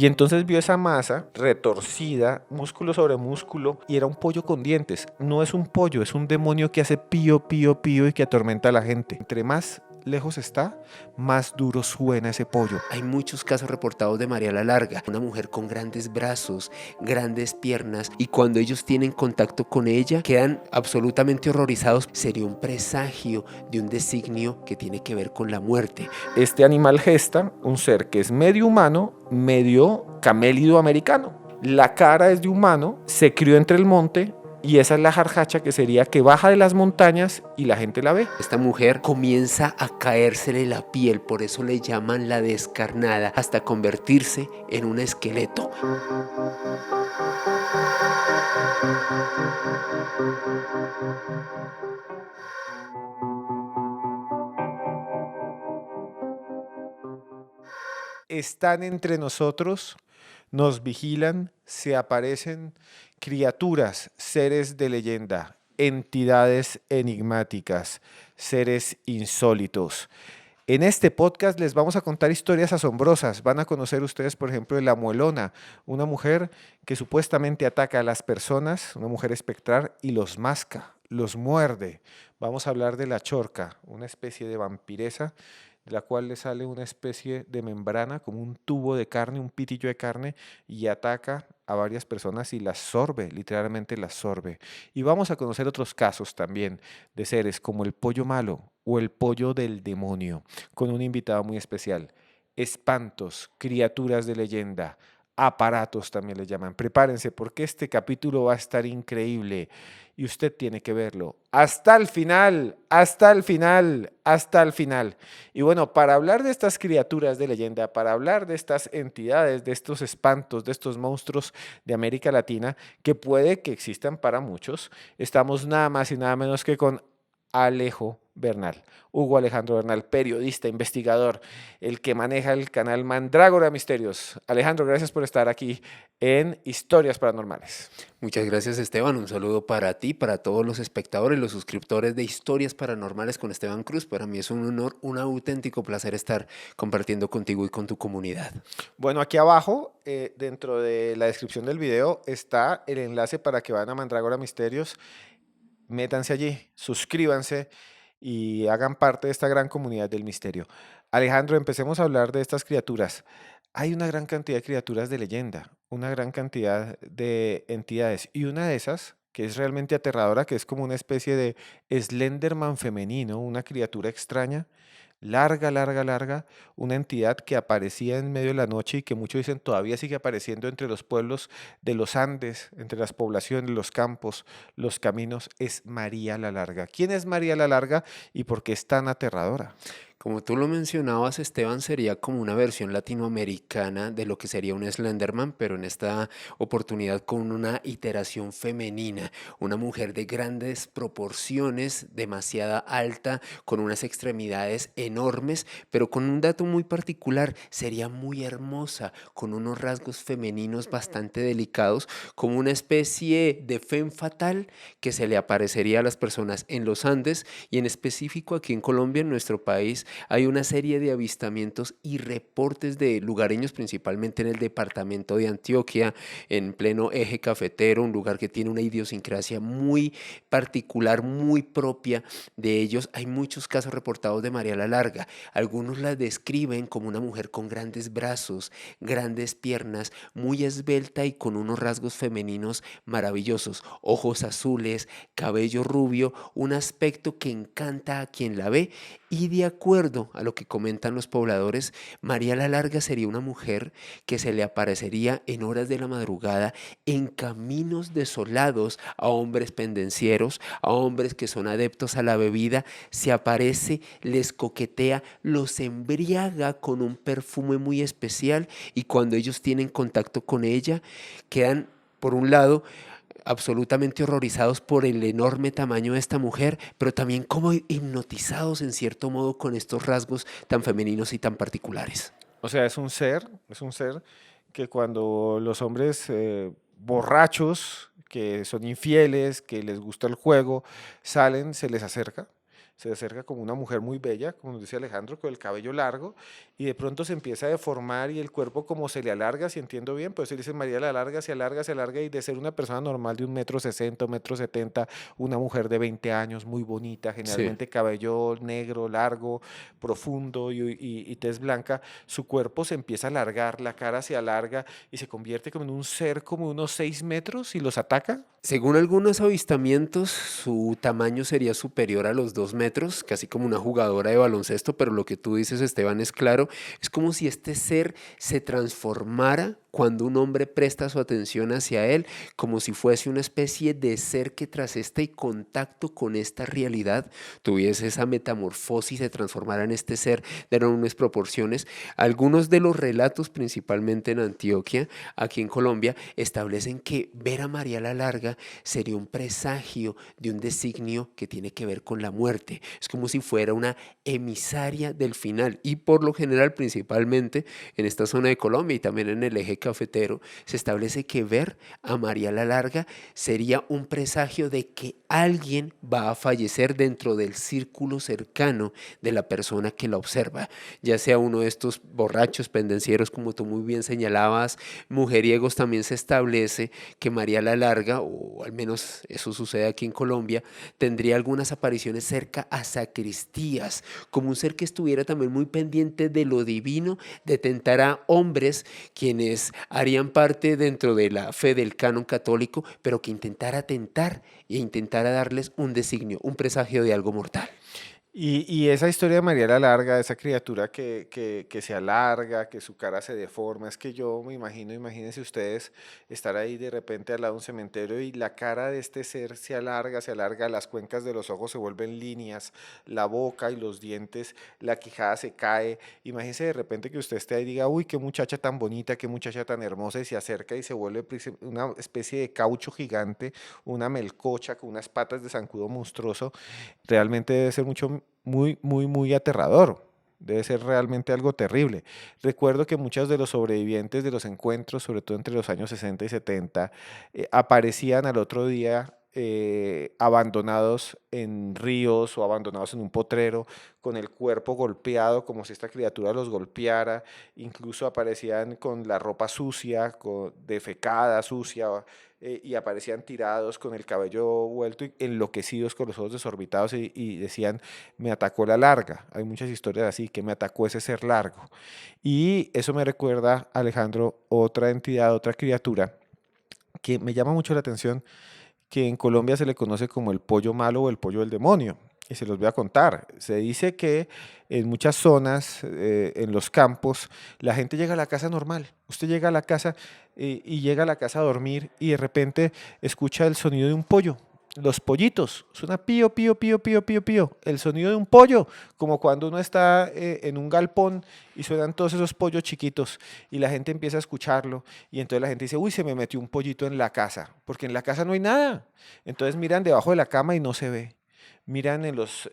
Y entonces vio esa masa retorcida, músculo sobre músculo, y era un pollo con dientes. No es un pollo, es un demonio que hace pío, pío, pío y que atormenta a la gente. Entre más lejos está, más duro suena ese pollo. Hay muchos casos reportados de María la Larga, una mujer con grandes brazos, grandes piernas, y cuando ellos tienen contacto con ella quedan absolutamente horrorizados. Sería un presagio de un designio que tiene que ver con la muerte. Este animal gesta un ser que es medio humano, medio camélido americano. La cara es de humano, se crió entre el monte, y esa es la jarjacha, que sería que baja de las montañas y la gente la ve. Esta mujer comienza a caérsele la piel, por eso le llaman la descarnada, hasta convertirse en un esqueleto. Están entre nosotros, nos vigilan, se aparecen criaturas, seres de leyenda, entidades enigmáticas, seres insólitos. En este podcast les vamos a contar historias asombrosas. Van a conocer ustedes, por ejemplo, de la Muelona, una mujer que supuestamente ataca a las personas, una mujer espectral, y los masca, los muerde. Vamos a hablar de la Chorca, una especie de vampiresa de la cual le sale una especie de membrana, como un tubo de carne, un pitillo de carne, y ataca a varias personas y las sorbe, literalmente las sorbe. Y vamos a conocer otros casos también de seres como el pollo malo o el pollo del demonio, con un invitado muy especial. Espantos, criaturas de leyenda, aparatos también le llaman. Prepárense porque este capítulo va a estar increíble y usted tiene que verlo hasta el final, hasta el final, hasta el final. Y bueno, para hablar de estas criaturas de leyenda, para hablar de estas entidades, de estos espantos, de estos monstruos de América Latina, que puede que existan para muchos, estamos nada más y nada menos que con Alejo Bernal, Hugo Alejandro Bernal, periodista, investigador, el que maneja el canal Mandrágora Misterios. Alejandro, gracias por estar aquí en Historias Paranormales. Muchas gracias, Esteban. Un saludo para ti, para todos los espectadores, los suscriptores de Historias Paranormales con Esteban Cruz. Para mí es un honor, un auténtico placer estar compartiendo contigo y con tu comunidad. Bueno, aquí abajo, dentro de la descripción del video, está el enlace para que vayan a Mandrágora Misterios. Métanse allí, suscríbanse y hagan parte de esta gran comunidad del misterio. Alejandro, empecemos a hablar de estas criaturas. Hay una gran cantidad de criaturas de leyenda, una gran cantidad de entidades, y una de esas, que es realmente aterradora, que es como una especie de Slenderman femenino, una criatura extraña, larga, larga, larga, una entidad que aparecía en medio de la noche y que muchos dicen todavía sigue apareciendo entre los pueblos de los Andes, entre las poblaciones, los campos, los caminos, es María la Larga. ¿Quién es María la Larga y por qué es tan aterradora? Como tú lo mencionabas, Esteban, sería como una versión latinoamericana de lo que sería un Slenderman, pero en esta oportunidad con una iteración femenina, una mujer de grandes proporciones, demasiada alta, con unas extremidades enormes, pero con un dato muy particular, sería muy hermosa, con unos rasgos femeninos bastante delicados, como una especie de femme fatal que se le aparecería a las personas en los Andes y en específico aquí en Colombia, en nuestro país hay una serie de avistamientos y reportes de lugareños, principalmente en el departamento de Antioquia, en pleno eje cafetero, un lugar que tiene una idiosincrasia muy particular, muy propia de ellos. Hay muchos casos reportados de María la Larga. Algunos la describen como una mujer con grandes brazos, grandes piernas, muy esbelta y con unos rasgos femeninos maravillosos. Ojos azules, cabello rubio, un aspecto que encanta a quien la ve. Y de acuerdo a lo que comentan los pobladores, María la Larga sería una mujer que se le aparecería en horas de la madrugada en caminos desolados a hombres pendencieros, a hombres que son adeptos a la bebida, se aparece, les coquetea, los embriaga con un perfume muy especial y cuando ellos tienen contacto con ella, quedan, por un lado, absolutamente horrorizados por el enorme tamaño de esta mujer, pero también como hipnotizados en cierto modo con estos rasgos tan femeninos y tan particulares. O sea, es un ser que cuando los hombres borrachos, que son infieles, que les gusta el juego, salen, se les acerca, se acerca como una mujer muy bella, como nos dice Alejandro, con el cabello largo, y de pronto se empieza a deformar y el cuerpo como se le alarga, si entiendo bien, pues él dice María la alarga, se alarga, y de ser una persona normal de 1,60 m, 1,70 m, una mujer de 20 años, muy bonita, Sí. generalmente cabello negro, largo, profundo y tez blanca, su cuerpo se empieza a alargar, la cara se alarga y se convierte como en un ser como unos 6 metros y los ataca. Según algunos avistamientos, su tamaño sería superior a los 2 metros, casi como una jugadora de baloncesto, pero lo que tú dices, Esteban, es claro, es como si este ser se transformara cuando un hombre presta su atención hacia él, como si fuese una especie de ser que tras este contacto con esta realidad tuviese esa metamorfosis, se transformara en este ser de enormes proporciones. Algunos de los relatos, principalmente en Antioquia, aquí en Colombia, establecen que ver a María la Larga sería un presagio de un designio que tiene que ver con la muerte. Es como si fuera una emisaria del final y por lo general, principalmente en esta zona de Colombia y también en el eje cafetero, se establece que ver a María la Larga sería un presagio de que alguien va a fallecer dentro del círculo cercano de la persona que la observa, ya sea uno de estos borrachos pendencieros, como tú muy bien señalabas, mujeriegos. También se establece que María la Larga, o al menos eso sucede aquí en Colombia, tendría algunas apariciones cerca a sacristías, como un ser que estuviera también muy pendiente de lo divino, de tentar a hombres quienes harían parte dentro de la fe del canon católico, pero que intentara tentar e intentara darles un designio, un presagio de algo mortal. Y esa historia de María la Larga, esa criatura que se alarga, que su cara se deforma, es que yo me imagino, imagínense ustedes estar ahí de repente al lado de un cementerio y la cara de este ser se alarga, las cuencas de los ojos se vuelven líneas, la boca y los dientes, la quijada se cae. Imagínense de repente que usted esté ahí y diga, uy, qué muchacha tan bonita, qué muchacha tan hermosa, y se acerca y se vuelve una especie de caucho gigante, una melcocha con unas patas de zancudo monstruoso. Realmente debe ser muy, muy, muy aterrador. Debe ser realmente algo terrible. Recuerdo que muchos de los sobrevivientes de los encuentros, sobre todo entre los años 60 y 70, aparecían al otro día abandonados en ríos o abandonados en un potrero, con el cuerpo golpeado, como si esta criatura los golpeara. Incluso aparecían con la ropa sucia, defecada, sucia, y aparecían tirados con el cabello vuelto y enloquecidos con los ojos desorbitados y decían, me atacó la larga. Hay muchas historias así, que me atacó ese ser largo. Y eso me recuerda, Alejandro, otra entidad, otra criatura que me llama mucho la atención, que en Colombia se le conoce como el pollo malo o el pollo del demonio. Y se los voy a contar. Se dice que en muchas zonas, en los campos, la gente llega a la casa normal. Usted llega a la casa y llega a la casa a dormir y de repente escucha el sonido de un pollo. Los pollitos, suena pío, pío, pío, pío, pío, pío. El sonido de un pollo, como cuando uno está en un galpón y suenan todos esos pollos chiquitos y la gente empieza a escucharlo y entonces la gente dice, uy, se me metió un pollito en la casa, porque en la casa no hay nada. Entonces miran debajo de la cama y no se ve. Miran en los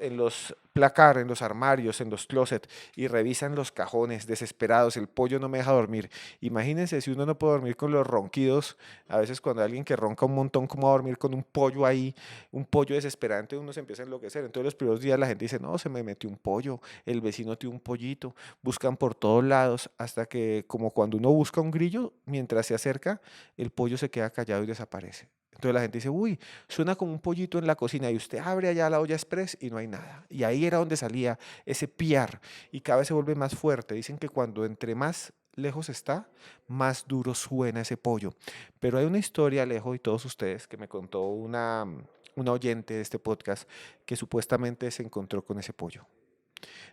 placar, en los armarios, en los closets y revisan los cajones desesperados. El pollo no me deja dormir. Imagínense si uno no puede dormir con los ronquidos. A veces cuando alguien que ronca un montón, ¿cómo va a dormir con un pollo ahí? Un pollo desesperante, uno se empieza a enloquecer. Entonces los primeros días la gente dice, no, se me metió un pollo, el vecino tiene un pollito. Buscan por todos lados hasta que, como cuando uno busca un grillo, mientras se acerca, el pollo se queda callado y desaparece. Entonces la gente dice, uy, suena como un pollito en la cocina y usted abre allá la olla express y no hay nada. Y ahí era donde salía ese piar y cada vez se vuelve más fuerte. Dicen que cuando entre más lejos está, más duro suena ese pollo. Pero hay una historia, Alejo, y todos ustedes, que me contó una oyente de este podcast que supuestamente se encontró con ese pollo.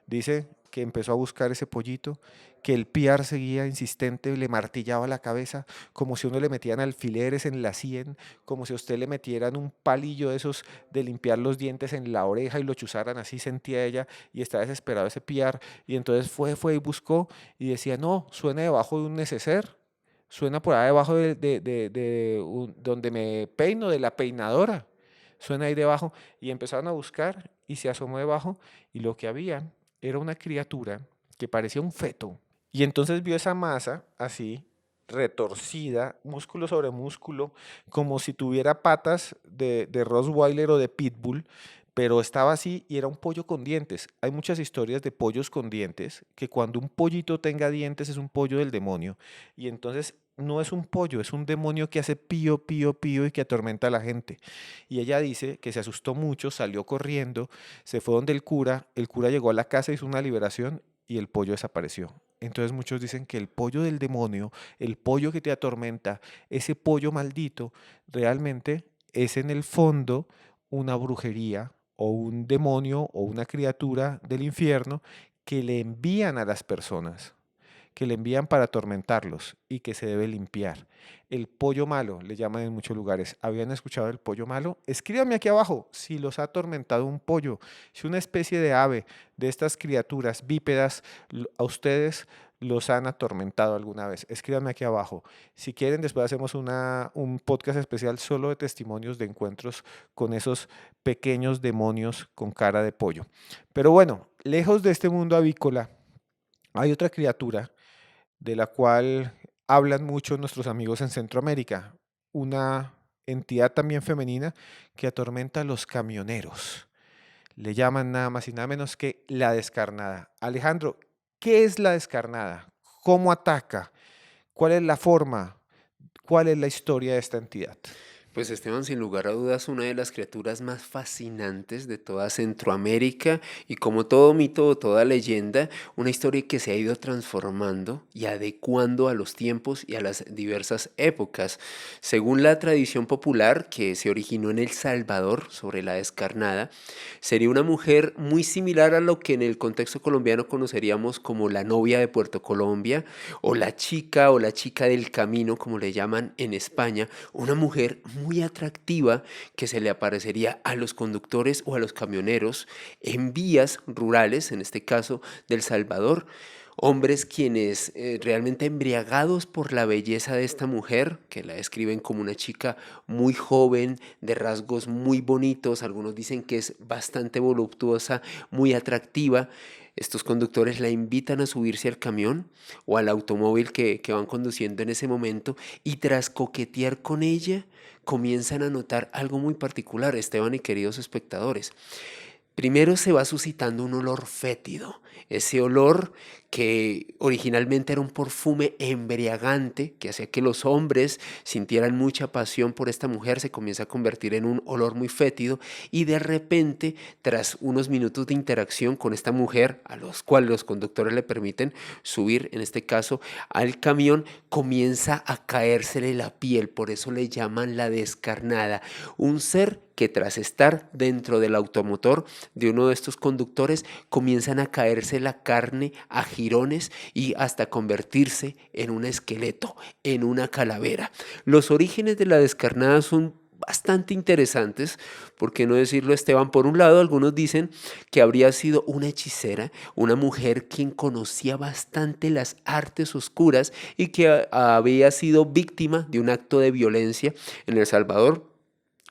Dice que empezó a buscar ese pollito, que el piar seguía insistente, le martillaba la cabeza, como si uno le metían alfileres en la sien, como si a usted le metieran un palillo de esos de limpiar los dientes en la oreja y lo chuzaran, así sentía ella y estaba desesperado ese piar. Y entonces fue y buscó y decía, no, suena debajo de un neceser, suena por ahí debajo donde me peino, de la peinadora, suena ahí debajo. Y empezaron a buscar y se asomó debajo y lo que había era una criatura que parecía un feto. Y entonces vio esa masa así, retorcida, músculo sobre músculo, como si tuviera patas de Rottweiler o de Pitbull, pero estaba así y era un pollo con dientes. Hay muchas historias de pollos con dientes, que cuando un pollito tenga dientes es un pollo del demonio. Y entonces no es un pollo, es un demonio que hace pío, pío, pío y que atormenta a la gente. Y ella dice que se asustó mucho, salió corriendo, se fue donde el cura llegó a la casa, hizo una liberación y el pollo desapareció. Entonces muchos dicen que el pollo del demonio, el pollo que te atormenta, ese pollo maldito, realmente es en el fondo una brujería o un demonio o una criatura del infierno que le envían a las personas, que le envían para atormentarlos y que se debe limpiar. El pollo malo, le llaman en muchos lugares. ¿Habían escuchado el pollo malo? Escríbame aquí abajo si los ha atormentado un pollo, si una especie de ave de estas criaturas bípedas a ustedes los han atormentado alguna vez. Escríbame aquí abajo. Si quieren, después hacemos un podcast especial solo de testimonios de encuentros con esos pequeños demonios con cara de pollo. Pero bueno, lejos de este mundo avícola, hay otra criatura de la cual hablan mucho nuestros amigos en Centroamérica, una entidad también femenina que atormenta a los camioneros. Le llaman nada más y nada menos que la descarnada. Alejandro, ¿qué es la descarnada? ¿Cómo ataca? ¿Cuál es la forma? ¿Cuál es la historia de esta entidad? Pues Esteban, sin lugar a dudas, una de las criaturas más fascinantes de toda Centroamérica y como todo mito o toda leyenda, una historia que se ha ido transformando y adecuando a los tiempos y a las diversas épocas. Según la tradición popular que se originó en El Salvador sobre la descarnada, sería una mujer muy similar a lo que en el contexto colombiano conoceríamos como la novia de Puerto Colombia o la chica del camino, como le llaman en España, una mujer muy atractiva que se le aparecería a los conductores o a los camioneros en vías rurales, en este caso del Salvador. Hombres quienes realmente embriagados por la belleza de esta mujer, que la describen como una chica muy joven, de rasgos muy bonitos, algunos dicen que es bastante voluptuosa, muy atractiva. Estos conductores la invitan a subirse al camión o al automóvil que van conduciendo en ese momento y tras coquetear con ella comienzan a notar algo muy particular, Esteban y queridos espectadores. Primero se va suscitando un olor fétido, ese olor que originalmente era un perfume embriagante que hacía que los hombres sintieran mucha pasión por esta mujer, se comienza a convertir en un olor muy fétido y de repente, tras unos minutos de interacción con esta mujer, a los cuales los conductores le permiten subir, en este caso, al camión, comienza a caérsele la piel, por eso le llaman la descarnada, un ser que tras estar dentro del automotor de uno de estos conductores comienzan a caerse la carne a jirones y hasta convertirse en un esqueleto, en una calavera. Los orígenes de la descarnada son bastante interesantes, por qué no decirlo, Esteban. Por un lado, algunos dicen que habría sido una hechicera, una mujer quien conocía bastante las artes oscuras y que había sido víctima de un acto de violencia en El Salvador.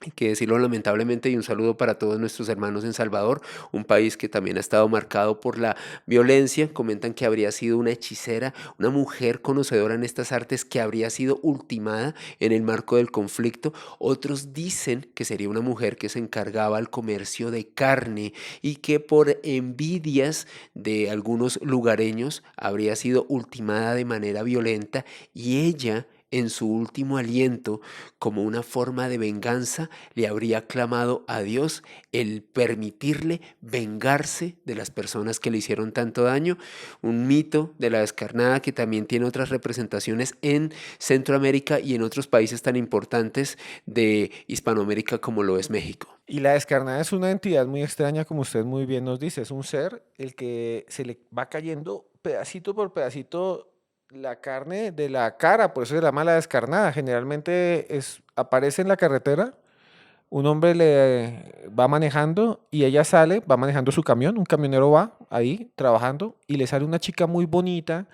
Hay que decirlo lamentablemente y un saludo para todos nuestros hermanos en Salvador, un país que también ha estado marcado por la violencia. Comentan que habría sido una hechicera, una mujer conocedora en estas artes que habría sido ultimada en el marco del conflicto. Otros dicen que sería una mujer que se encargaba al comercio de carne y que por envidias de algunos lugareños habría sido ultimada de manera violenta y ella en su último aliento, como una forma de venganza, le habría clamado a Dios el permitirle vengarse de las personas que le hicieron tanto daño. Un mito de la descarnada que también tiene otras representaciones en Centroamérica y en otros países tan importantes de Hispanoamérica como lo es México. Y la descarnada es una entidad muy extraña, como usted muy bien nos dice. Es un ser el que se le va cayendo pedacito por pedacito la carne de la cara, por eso se llama la descarnada. Generalmente aparece en la carretera, un hombre le va manejando y ella sale, va manejando su camión, un camionero va ahí trabajando y le sale una chica muy bonita,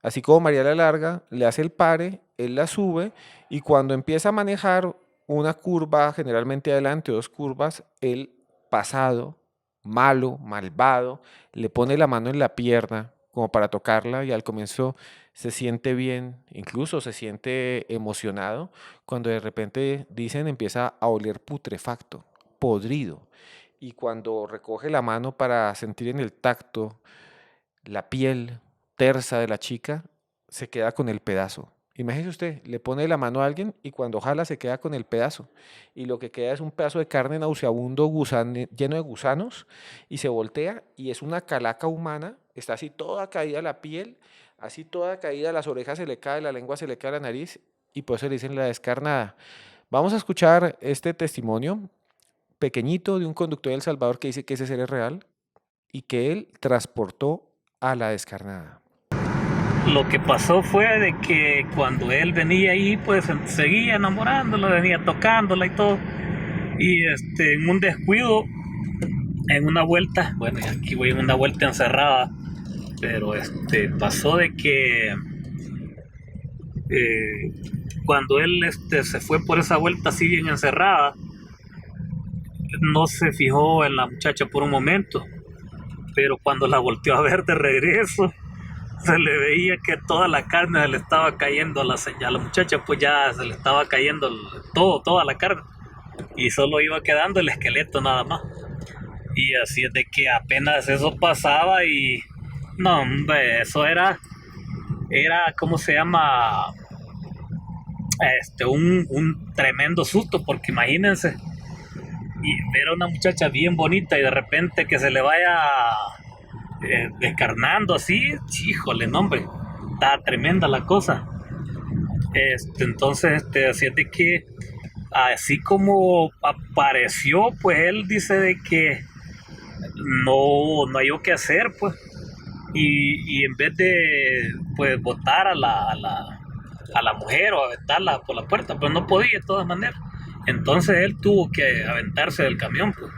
así como María la Larga, le hace el pare, él la sube y cuando empieza a manejar una curva, generalmente adelante, dos curvas, el pasado, malo, malvado, le pone la mano en la pierna como para tocarla y al comienzo se siente bien, incluso se siente emocionado, cuando de repente dicen empieza a oler putrefacto, podrido. y cuando recoge la mano para sentir en el tacto la piel tersa de la chica, se queda con el pedazo. Imagínese usted, le pone la mano a alguien y cuando jala se queda con el pedazo. Y lo que queda es un pedazo de carne nauseabundo, lleno de gusanos, y se voltea y es una calaca humana, está así toda caída la piel, así toda caída, las orejas se le cae, la lengua se le cae, la nariz, y por eso le dicen la descarnada. Vamos a escuchar este testimonio pequeñito de un conductor de El Salvador que dice que ese ser es real y que él transportó a la descarnada. Lo que pasó fue de que cuando él venía ahí, pues seguía enamorándola, venía tocándola y todo. Y en un descuido, en una vuelta, bueno, aquí voy en una vuelta encerrada, pero pasó de que eh, cuando él se fue por esa vuelta así bien encerrada, no se fijó en la muchacha por un momento, pero cuando la volteó a ver de regreso, se le veía que toda la carne se le estaba cayendo a la muchacha, pues ya se le estaba cayendo toda la carne y solo iba quedando el esqueleto nada más. Y así es de que apenas eso pasaba y no, hombre, eso era ¿cómo se llama? Un tremendo susto, porque imagínense, y ver a una muchacha bien bonita y de repente que se le vaya descarnando así, híjole, no, hombre, está tremenda la cosa. Entonces, así es de que, así como apareció, pues él dice de que no hay qué hacer, pues, y en vez de, pues, botar a la mujer o aventarla por la puerta, pues no podía de todas maneras. Entonces él tuvo que aventarse del camión, pues.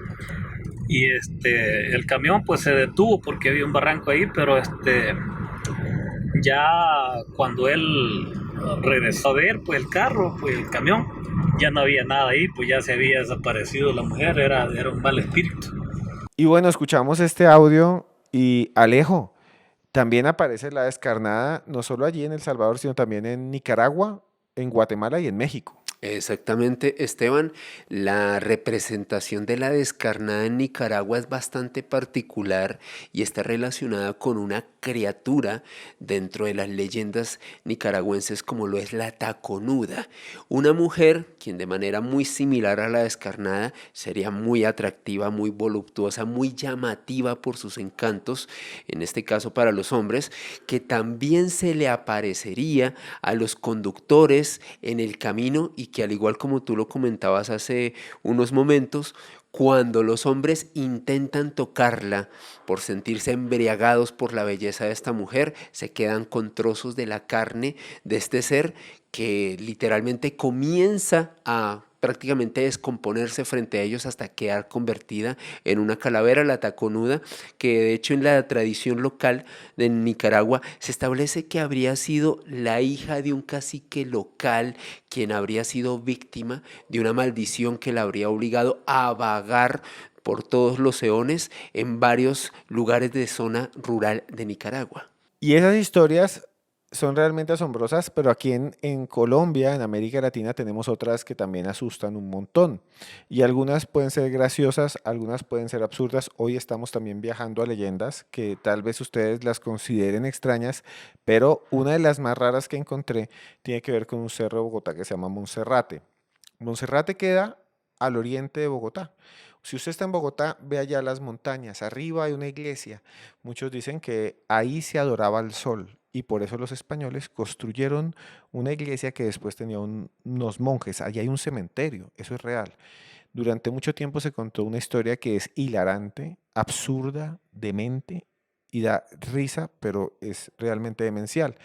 Y el camión pues se detuvo porque había un barranco ahí, pero ya cuando él regresó a ver pues el carro, pues el camión, ya no había nada ahí, pues ya se había desaparecido la mujer, era un mal espíritu. Y bueno, escuchamos este audio y Alejo, también aparece la descarnada, no solo allí en El Salvador, sino también en Nicaragua, en Guatemala y en México. Exactamente, Esteban. La representación de la descarnada en Nicaragua es bastante particular y está relacionada con una criatura dentro de las leyendas nicaragüenses como lo es la taconuda. Una mujer quien de manera muy similar a la descarnada sería muy atractiva, muy voluptuosa, muy llamativa por sus encantos, en este caso para los hombres, que también se le aparecería a los conductores en el camino y que al igual como tú lo comentabas hace unos momentos, cuando los hombres intentan tocarla por sentirse embriagados por la belleza de esta mujer, se quedan con trozos de la carne de este ser que literalmente comienza a prácticamente descomponerse frente a ellos hasta quedar convertida en una calavera, la taconuda, que de hecho en la tradición local de Nicaragua se establece que habría sido la hija de un cacique local quien habría sido víctima de una maldición que la habría obligado a vagar por todos los eones en varios lugares de zona rural de Nicaragua. Y esas historias son realmente asombrosas, pero aquí en Colombia, en América Latina, tenemos otras que también asustan un montón. Y algunas pueden ser graciosas, algunas pueden ser absurdas. Hoy estamos también viajando a leyendas que tal vez ustedes las consideren extrañas, pero una de las más raras que encontré tiene que ver con un cerro de Bogotá que se llama Monserrate. Monserrate queda al oriente de Bogotá. Si usted está en Bogotá, ve allá las montañas. Arriba hay una iglesia. Muchos dicen que ahí se adoraba al sol y por eso los españoles construyeron una iglesia que después tenía unos monjes. Allí hay un cementerio, eso es real. Durante mucho tiempo se contó una historia que es hilarante, absurda, demente y da risa, pero es realmente demencial.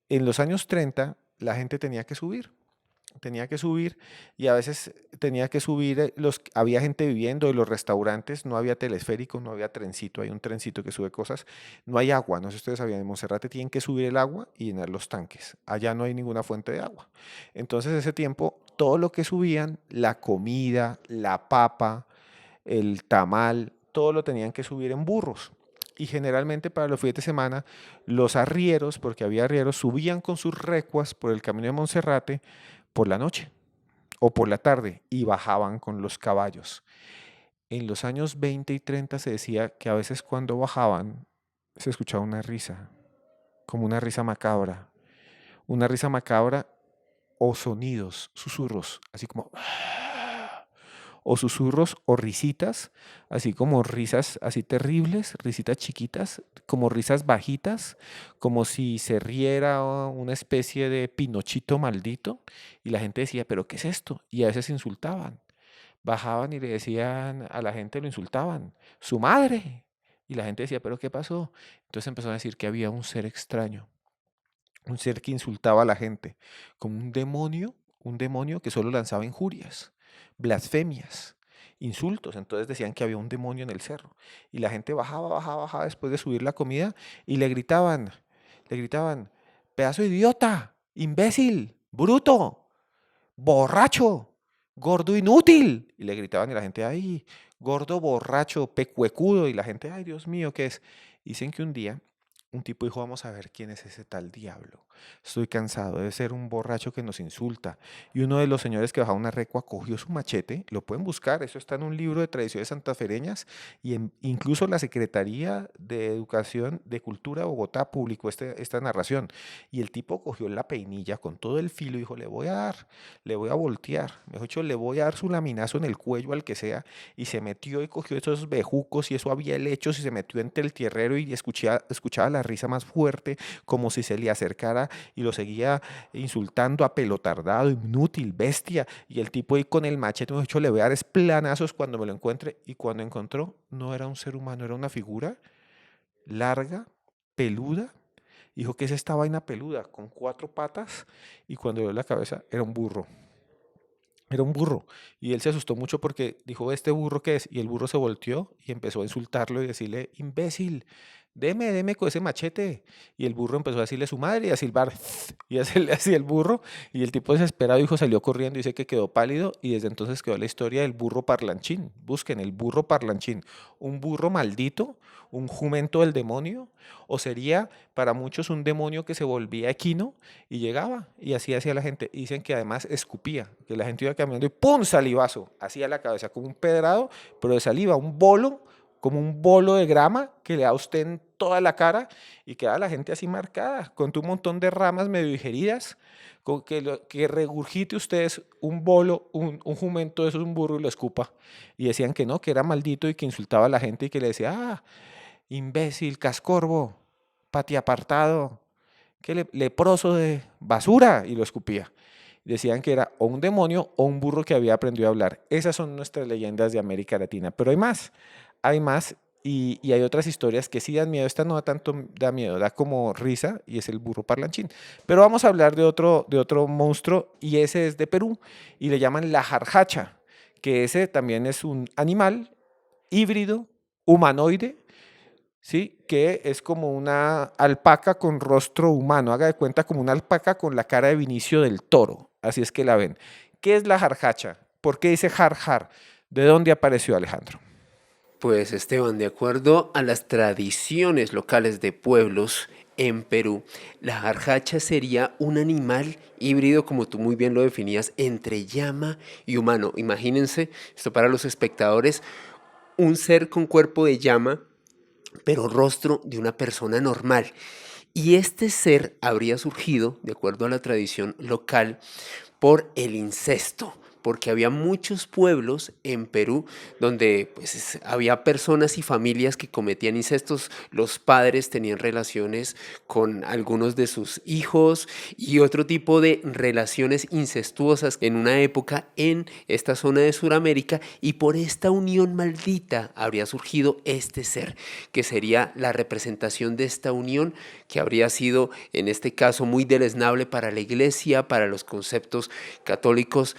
En los años 30 la gente tenía que subir y a veces tenía que subir, había gente viviendo en los restaurantes, no había telesférico, no había trencito, hay un trencito que sube cosas, no hay agua, no sé si ustedes sabían, en Monserrate tienen que subir el agua y llenar los tanques, allá no hay ninguna fuente de agua. Entonces ese tiempo, todo lo que subían, la comida, la papa, el tamal, todo lo tenían que subir en burros. Y generalmente para los fines de semana, los arrieros, porque había arrieros, subían con sus recuas por el camino de Monserrate por la noche o por la tarde y bajaban con los caballos. En los años 20 y 30 se decía que a veces cuando bajaban se escuchaba como una risa macabra o sonidos, susurros, así como o susurros o risitas, así como risas así terribles, risitas chiquitas, como risas bajitas, como si se riera una especie de Pinochito maldito y la gente decía, pero ¿qué es esto? Y a veces insultaban, bajaban y le decían a la gente, lo insultaban, su madre. Y la gente decía, pero ¿qué pasó? Entonces empezaron a decir que había un ser extraño, un ser que insultaba a la gente, como un demonio que solo lanzaba injurias, blasfemias, insultos. Entonces decían que había un demonio en el cerro. Y la gente bajaba después de subir la comida y le gritaban, pedazo de idiota, imbécil, bruto, borracho, gordo inútil. Y le gritaban y la gente, ay, gordo borracho, pecuecudo. Y la gente, ay, Dios mío, ¿qué es? Dicen que un día un tipo dijo, vamos a ver quién es ese tal diablo. Estoy cansado, debe ser un borracho que nos insulta. Y uno de los señores que bajaba una recua cogió su machete, lo pueden buscar, eso está en un libro de tradiciones santafereñas, y incluso la Secretaría de Educación de Cultura de Bogotá publicó esta narración. Y el tipo cogió la peinilla con todo el filo y dijo, le voy a voltear, mejor dicho, le voy a dar su laminazo en el cuello al que sea, y se metió y cogió esos bejucos y eso había helechos y se metió entre el tierrero y escuchaba la risa más fuerte, como si se le acercara y lo seguía insultando a pelotardado, inútil, bestia. Y el tipo ahí con el machete, me dicho, le voy a dar esplanazos cuando me lo encuentre. Y cuando encontró, no era un ser humano, era una figura larga, peluda. Dijo, ¿qué es esta vaina peluda? Con 4 patas. Y cuando vio la cabeza, era un burro. Era un burro. Y él se asustó mucho porque dijo, ¿este burro qué es? Y el burro se volteó y empezó a insultarlo y decirle, imbécil, deme con ese machete. Y el burro empezó a decirle su madre y a silbar y a hacerle así el burro. Y el tipo desesperado, dijo, salió corriendo y dice que quedó pálido. Y desde entonces quedó la historia del burro parlanchín. Busquen el burro parlanchín. Un burro maldito, un jumento del demonio. O sería para muchos un demonio que se volvía equino y llegaba y así hacía la gente. Y dicen que además escupía, que la gente iba caminando y ¡pum! Salivazo, hacía la cabeza como un pedrado, pero de saliva, un bolo, como un bolo de grama que le da a usted en toda la cara y queda la gente así marcada, con un montón de ramas medio digeridas, con que regurgite ustedes un bolo, un jumento de esos, un burro y lo escupa. Y decían que no, que era maldito y que insultaba a la gente y que le decía, imbécil, cascorbo, patiapartado, que leproso de basura, y lo escupía. Decían que era o un demonio o un burro que había aprendido a hablar. Esas son nuestras leyendas de América Latina. Pero hay más y hay otras historias que sí dan miedo. Esta no da tanto da miedo, da como risa y es el burro parlanchín. Pero vamos a hablar de otro monstruo y ese es de Perú y le llaman la jarjacha, que ese también es un animal híbrido, humanoide, ¿sí? Que es como una alpaca con rostro humano. Haga de cuenta como una alpaca con la cara de Vinicio del Toro. Así es que la ven. ¿Qué es la jarjacha? ¿Por qué dice jarjar? ¿De dónde apareció, Alejandro? Pues Esteban, de acuerdo a las tradiciones locales de pueblos en Perú, la jarjacha sería un animal híbrido, como tú muy bien lo definías, entre llama y humano. Imagínense, esto para los espectadores, un ser con cuerpo de llama, pero rostro de una persona normal. Y este ser habría surgido, de acuerdo a la tradición local, por el incesto, porque había muchos pueblos en Perú donde pues, había personas y familias que cometían incestos. Los padres tenían relaciones con algunos de sus hijos y otro tipo de relaciones incestuosas en una época en esta zona de Sudamérica, y por esta unión maldita habría surgido este ser, que sería la representación de esta unión, que habría sido en este caso muy deleznable para la iglesia, para los conceptos católicos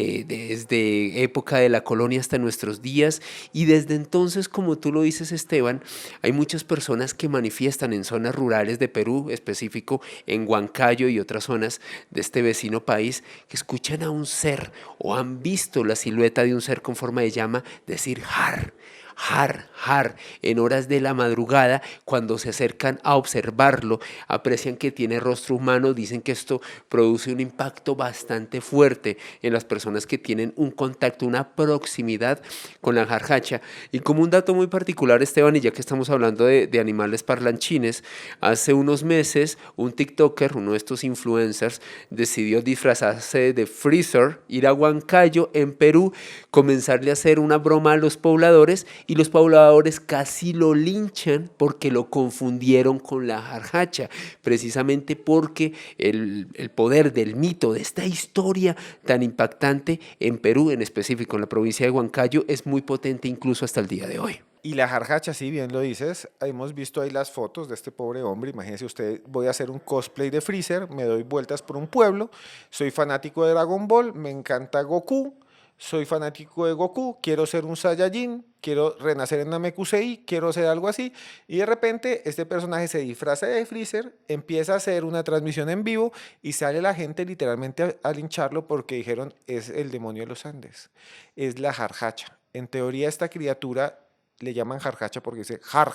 desde época de la colonia hasta nuestros días. Y desde entonces, como tú lo dices, Esteban, hay muchas personas que manifiestan en zonas rurales de Perú, específico en Huancayo y otras zonas de este vecino país, que escuchan a un ser o han visto la silueta de un ser con forma de llama decir jar, jar, en horas de la madrugada, cuando se acercan a observarlo, aprecian que tiene rostro humano, dicen que esto produce un impacto bastante fuerte en las personas que tienen un contacto, una proximidad con la jarjacha. Y como un dato muy particular, Esteban, y ya que estamos hablando de animales parlanchines, hace unos meses un TikToker, uno de estos influencers, decidió disfrazarse de Freezer, ir a Huancayo, en Perú, comenzarle a hacer una broma a los pobladores, y los pobladores casi lo linchan porque lo confundieron con la jarjacha, precisamente porque el poder del mito, de esta historia tan impactante en Perú, en específico en la provincia de Huancayo, es muy potente incluso hasta el día de hoy. Y la jarjacha, sí, bien lo dices, hemos visto ahí las fotos de este pobre hombre, imagínese usted, voy a hacer un cosplay de Freezer, me doy vueltas por un pueblo, soy fanático de Dragon Ball, me encanta Goku, soy fanático de Goku, quiero ser un Saiyajin, quiero renacer en Namekusei, quiero ser algo así, y de repente este personaje se disfraza de Freezer, empieza a hacer una transmisión en vivo y sale la gente literalmente a lincharlo porque dijeron es el demonio de los Andes, es la jarjacha. En teoría esta criatura le llaman jarjacha porque dice jar,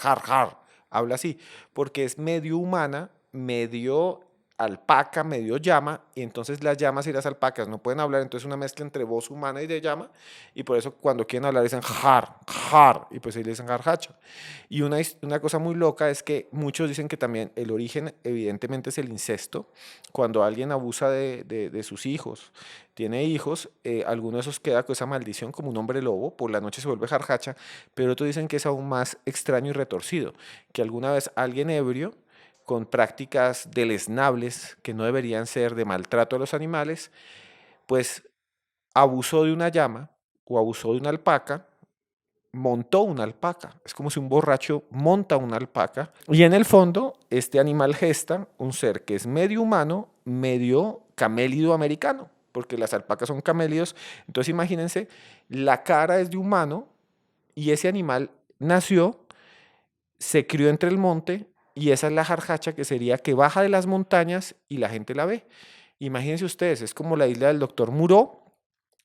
habla así, porque es medio humana, medio alpaca, medio llama, y entonces las llamas y las alpacas no pueden hablar, entonces una mezcla entre voz humana y de llama, y por eso cuando quieren hablar dicen jar, y pues ahí le dicen jarjacha. Y una cosa muy loca es que muchos dicen que también el origen evidentemente es el incesto, cuando alguien abusa de sus hijos, tiene hijos, alguno de esos queda con esa maldición como un hombre lobo, por la noche se vuelve jarjacha, pero otros dicen que es aún más extraño y retorcido, que alguna vez alguien ebrio, con prácticas deleznables que no deberían ser de maltrato a los animales, pues abusó de una llama o abusó de una alpaca, montó una alpaca. Es como si un borracho monta una alpaca. Y en el fondo, este animal gesta un ser que es medio humano, medio camélido americano, porque las alpacas son camélidos. Entonces imagínense, la cara es de humano y ese animal nació, se crió entre el monte y esa es la jarjacha que sería que baja de las montañas y la gente la ve. Imagínense ustedes, es como la isla del doctor Muró,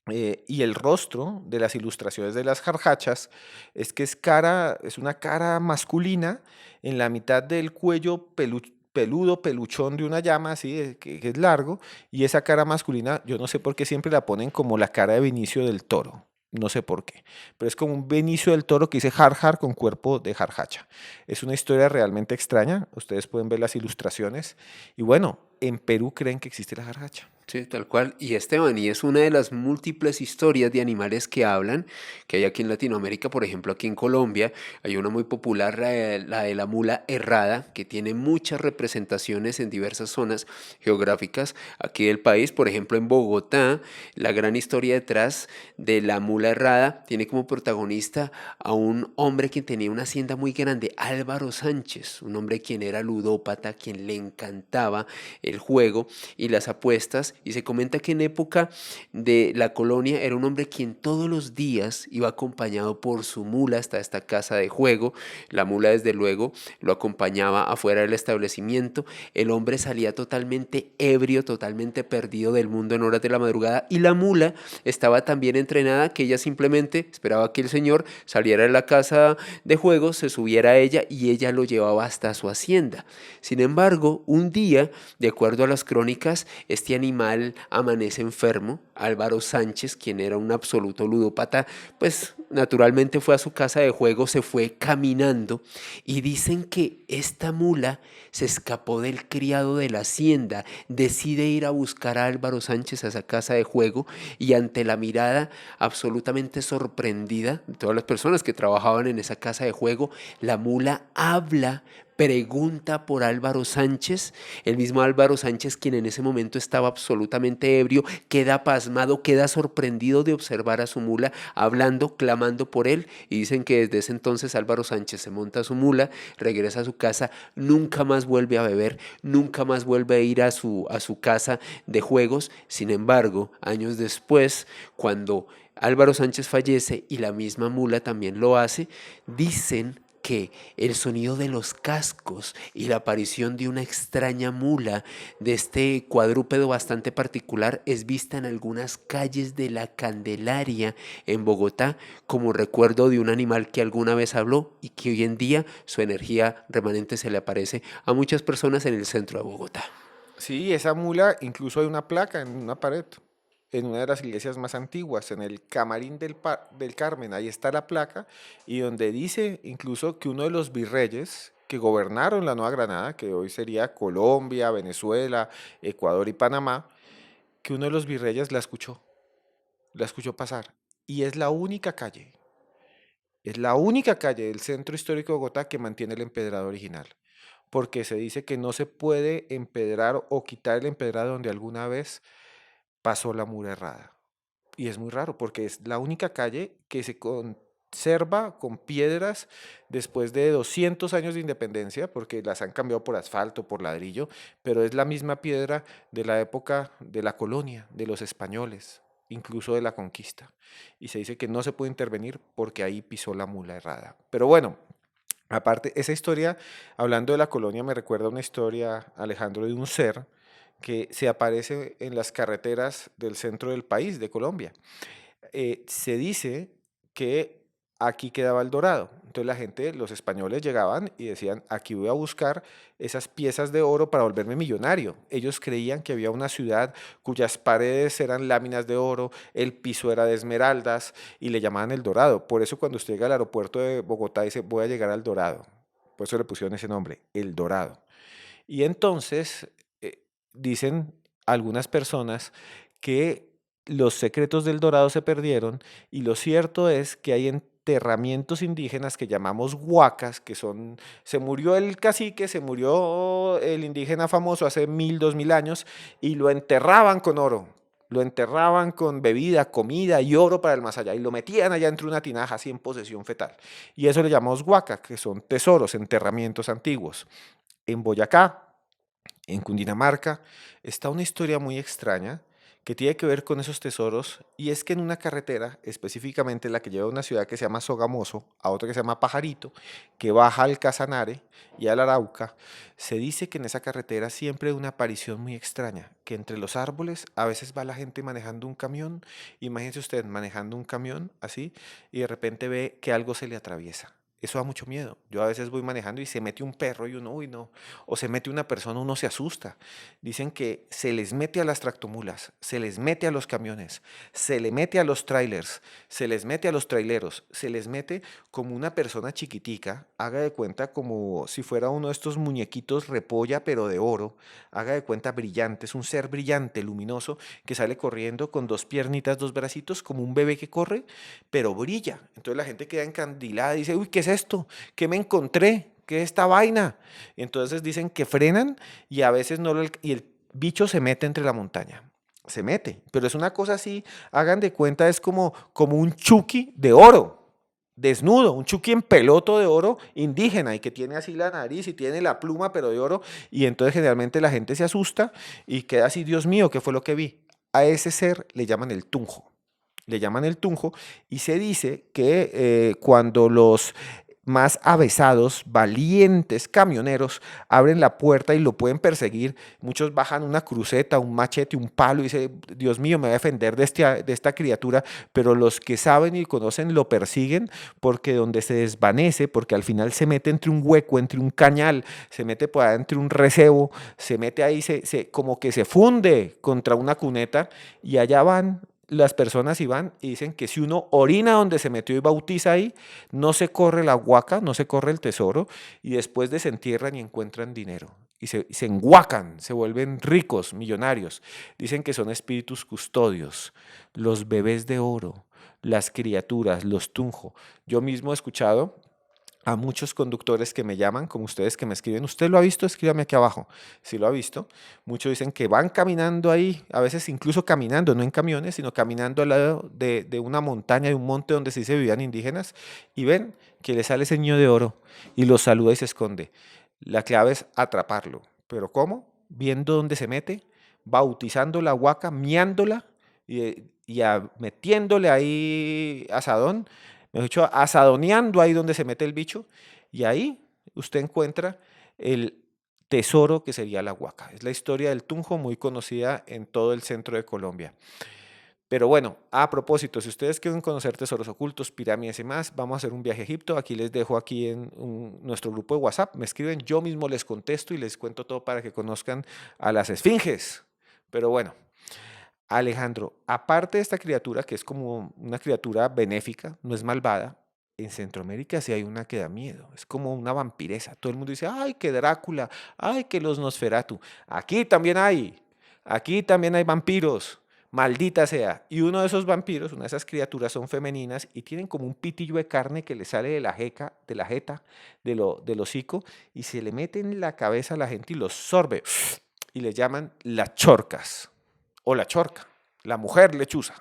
y el rostro de las ilustraciones de las jarjachas es que es una cara masculina en la mitad del cuello peludo, peluchón de una llama, así, que es largo, y esa cara masculina, yo no sé por qué siempre la ponen como la cara de Benicio del Toro. No sé por qué, pero es como un Benicio del Toro que dice jar con cuerpo de jarjacha. Es una historia realmente extraña, ustedes pueden ver las ilustraciones. Y bueno, en Perú creen que existe la jarjacha. Sí, tal cual. Y Esteban, y es una de las múltiples historias de animales que hablan, que hay aquí en Latinoamérica, por ejemplo, aquí en Colombia, hay una muy popular, la de la mula errada, que tiene muchas representaciones en diversas zonas geográficas aquí del país. Por ejemplo, en Bogotá, la gran historia detrás de la mula errada tiene como protagonista a un hombre que tenía una hacienda muy grande, Álvaro Sánchez, un hombre quien era ludópata, quien le encantaba el juego y las apuestas, y se comenta que en época de la colonia era un hombre quien todos los días iba acompañado por su mula hasta esta casa de juego. La mula desde luego lo acompañaba afuera del establecimiento. El hombre salía totalmente ebrio, totalmente perdido del mundo en horas de la madrugada, y la mula estaba tan bien entrenada que ella simplemente esperaba que el señor saliera de la casa de juego, se subiera a ella y ella lo llevaba hasta su hacienda. Sin embargo, un día, de acuerdo a las crónicas, este animal amanece enfermo. Álvaro Sánchez, quien era un absoluto ludópata, pues naturalmente fue a su casa de juego, se fue caminando, y dicen que esta mula se escapó del criado de la hacienda, decide ir a buscar a Álvaro Sánchez a esa casa de juego, y ante la mirada absolutamente sorprendida de todas las personas que trabajaban en esa casa de juego, la mula habla, pregunta por Álvaro Sánchez. El mismo Álvaro Sánchez, quien en ese momento estaba absolutamente ebrio, queda pasmado, queda sorprendido de observar a su mula hablando, clamando por él, y dicen que desde ese entonces Álvaro Sánchez se monta a su mula, regresa a su casa, nunca más vuelve a beber, nunca más vuelve a ir a su casa de juegos. Sin embargo, años después, cuando Álvaro Sánchez fallece y la misma mula también lo hace, dicen que el sonido de los cascos y la aparición de una extraña mula de este cuadrúpedo bastante particular es vista en algunas calles de la Candelaria en Bogotá como recuerdo de un animal que alguna vez habló y que hoy en día su energía remanente se le aparece a muchas personas en el centro de Bogotá. Sí, esa mula, incluso hay una placa en una pared, en una de las iglesias más antiguas, en el Camarín del Carmen, ahí está la placa, y donde dice incluso que uno de los virreyes que gobernaron la Nueva Granada, que hoy sería Colombia, Venezuela, Ecuador y Panamá, que uno de los virreyes la escuchó pasar. Y es la única calle del centro histórico de Bogotá que mantiene el empedrado original, porque se dice que no se puede empedrar o quitar el empedrado donde alguna vez pasó la mula errada. Y es muy raro porque es la única calle que se conserva con piedras después de 200 años de independencia, porque las han cambiado por asfalto, por ladrillo, pero es la misma piedra de la época de la colonia, de los españoles, incluso de la conquista. Y se dice que no se puede intervenir porque ahí pisó la mula errada. Pero bueno, aparte, esa historia, hablando de la colonia, me recuerda una historia, Alejandro, de un ser que se aparece en las carreteras del centro del país, de Colombia. Se dice que aquí quedaba el dorado. Entonces la gente, los españoles llegaban y decían, aquí voy a buscar esas piezas de oro para volverme millonario. Ellos creían que había una ciudad cuyas paredes eran láminas de oro, el piso era de esmeraldas y le llamaban el dorado. Por eso cuando usted llega al aeropuerto de Bogotá dice, voy a llegar al dorado. Por eso le pusieron ese nombre, el dorado. Y entonces dicen algunas personas que los secretos del Dorado se perdieron y lo cierto es que hay enterramientos indígenas que llamamos huacas, que son, se murió el cacique, se murió el indígena famoso hace 1000, 2000 años y lo enterraban con oro. Lo enterraban con bebida, comida y oro para el más allá y lo metían allá entre una tinaja así en posesión fetal. Y eso le llamamos huaca, que son tesoros, enterramientos antiguos. En Boyacá, en Cundinamarca, está una historia muy extraña que tiene que ver con esos tesoros y es que en una carretera, específicamente la que lleva a una ciudad que se llama Sogamoso, a otra que se llama Pajarito, que baja al Casanare y al Arauca, se dice que en esa carretera siempre hay una aparición muy extraña, que entre los árboles a veces va la gente manejando un camión, imagínese usted manejando un camión así y de repente ve que algo se le atraviesa. Eso da mucho miedo. Yo a veces voy manejando y se mete un perro y uno, uy, no. O se mete una persona, uno se asusta. Dicen que se les mete a las tractomulas, se les mete a los camiones, se le mete a los trailers, se les mete a los traileros, se les mete como una persona chiquitica, haga de cuenta como si fuera uno de estos muñequitos repolla, pero de oro, haga de cuenta brillante, es un ser brillante, luminoso, que sale corriendo con dos piernitas, dos bracitos, como un bebé que corre, pero brilla. Entonces la gente queda encandilada y dice, uy, ¿qué es esto? ¿Qué me encontré? ¿Qué es esta vaina? Y entonces dicen que frenan y a veces no y el bicho se mete entre la montaña. Se mete, pero es una cosa así, hagan de cuenta, es como un chucky de oro, desnudo, un chucky en peloto de oro indígena y que tiene así la nariz y tiene la pluma pero de oro y entonces generalmente la gente se asusta y queda así, Dios mío, ¿qué fue lo que vi? A ese ser le llaman el tunjo. Le llaman el tunjo y se dice que cuando los más avesados, valientes camioneros abren la puerta y lo pueden perseguir. Muchos bajan una cruceta, un machete, un palo y dicen, Dios mío, me voy a defender de esta criatura, pero los que saben y conocen lo persiguen porque donde se desvanece, porque al final se mete entre un hueco, entre un cañal, se mete por ahí entre un recebo, se mete ahí, como que se funde contra una cuneta y allá van las personas y van y dicen que si uno orina donde se metió y bautiza ahí, no se corre la huaca, no se corre el tesoro, y después desentierran y encuentran dinero. Y se enguacan, se vuelven ricos, millonarios. Dicen que son espíritus custodios, los bebés de oro, las criaturas, los tunjo. Yo mismo he escuchado a muchos conductores que me llaman, como ustedes que me escriben, ¿usted lo ha visto? Escríbame aquí abajo. Si lo ha visto, muchos dicen que van caminando ahí, a veces incluso caminando, no en camiones, sino caminando al lado de una montaña, de un monte donde sí se vivían indígenas, y ven que le sale ese niño de oro y los saluda y se esconde. La clave es atraparlo. ¿Pero cómo? Viendo dónde se mete, bautizando la huaca, miándola y metiéndole ahí asadón, mejor dicho, asadoneando ahí donde se mete el bicho, Y ahí usted encuentra el tesoro que sería la huaca. Es la historia del Tunjo muy conocida en todo el centro de Colombia. Pero bueno, a propósito, si ustedes quieren conocer tesoros ocultos, pirámides y más, vamos a hacer un viaje a Egipto. Aquí les dejo aquí en nuestro grupo de WhatsApp. Me escriben, yo mismo les contesto y les cuento todo para que conozcan a las esfinges. Pero bueno, Alejandro, aparte de esta criatura que es como una criatura benéfica, no es malvada, en Centroamérica sí hay una que da miedo. Es como una vampiresa. Todo el mundo dice, ay, que Drácula, ay, que los Nosferatu. Aquí también hay vampiros. Maldita sea. Y uno de esos vampiros, una de esas criaturas son femeninas y tienen como un pitillo de carne que le sale de la de la jeta, del hocico, y se le mete en la cabeza a la gente y los sorbe. Y le llaman las chorcas o la chorca, la mujer lechuza.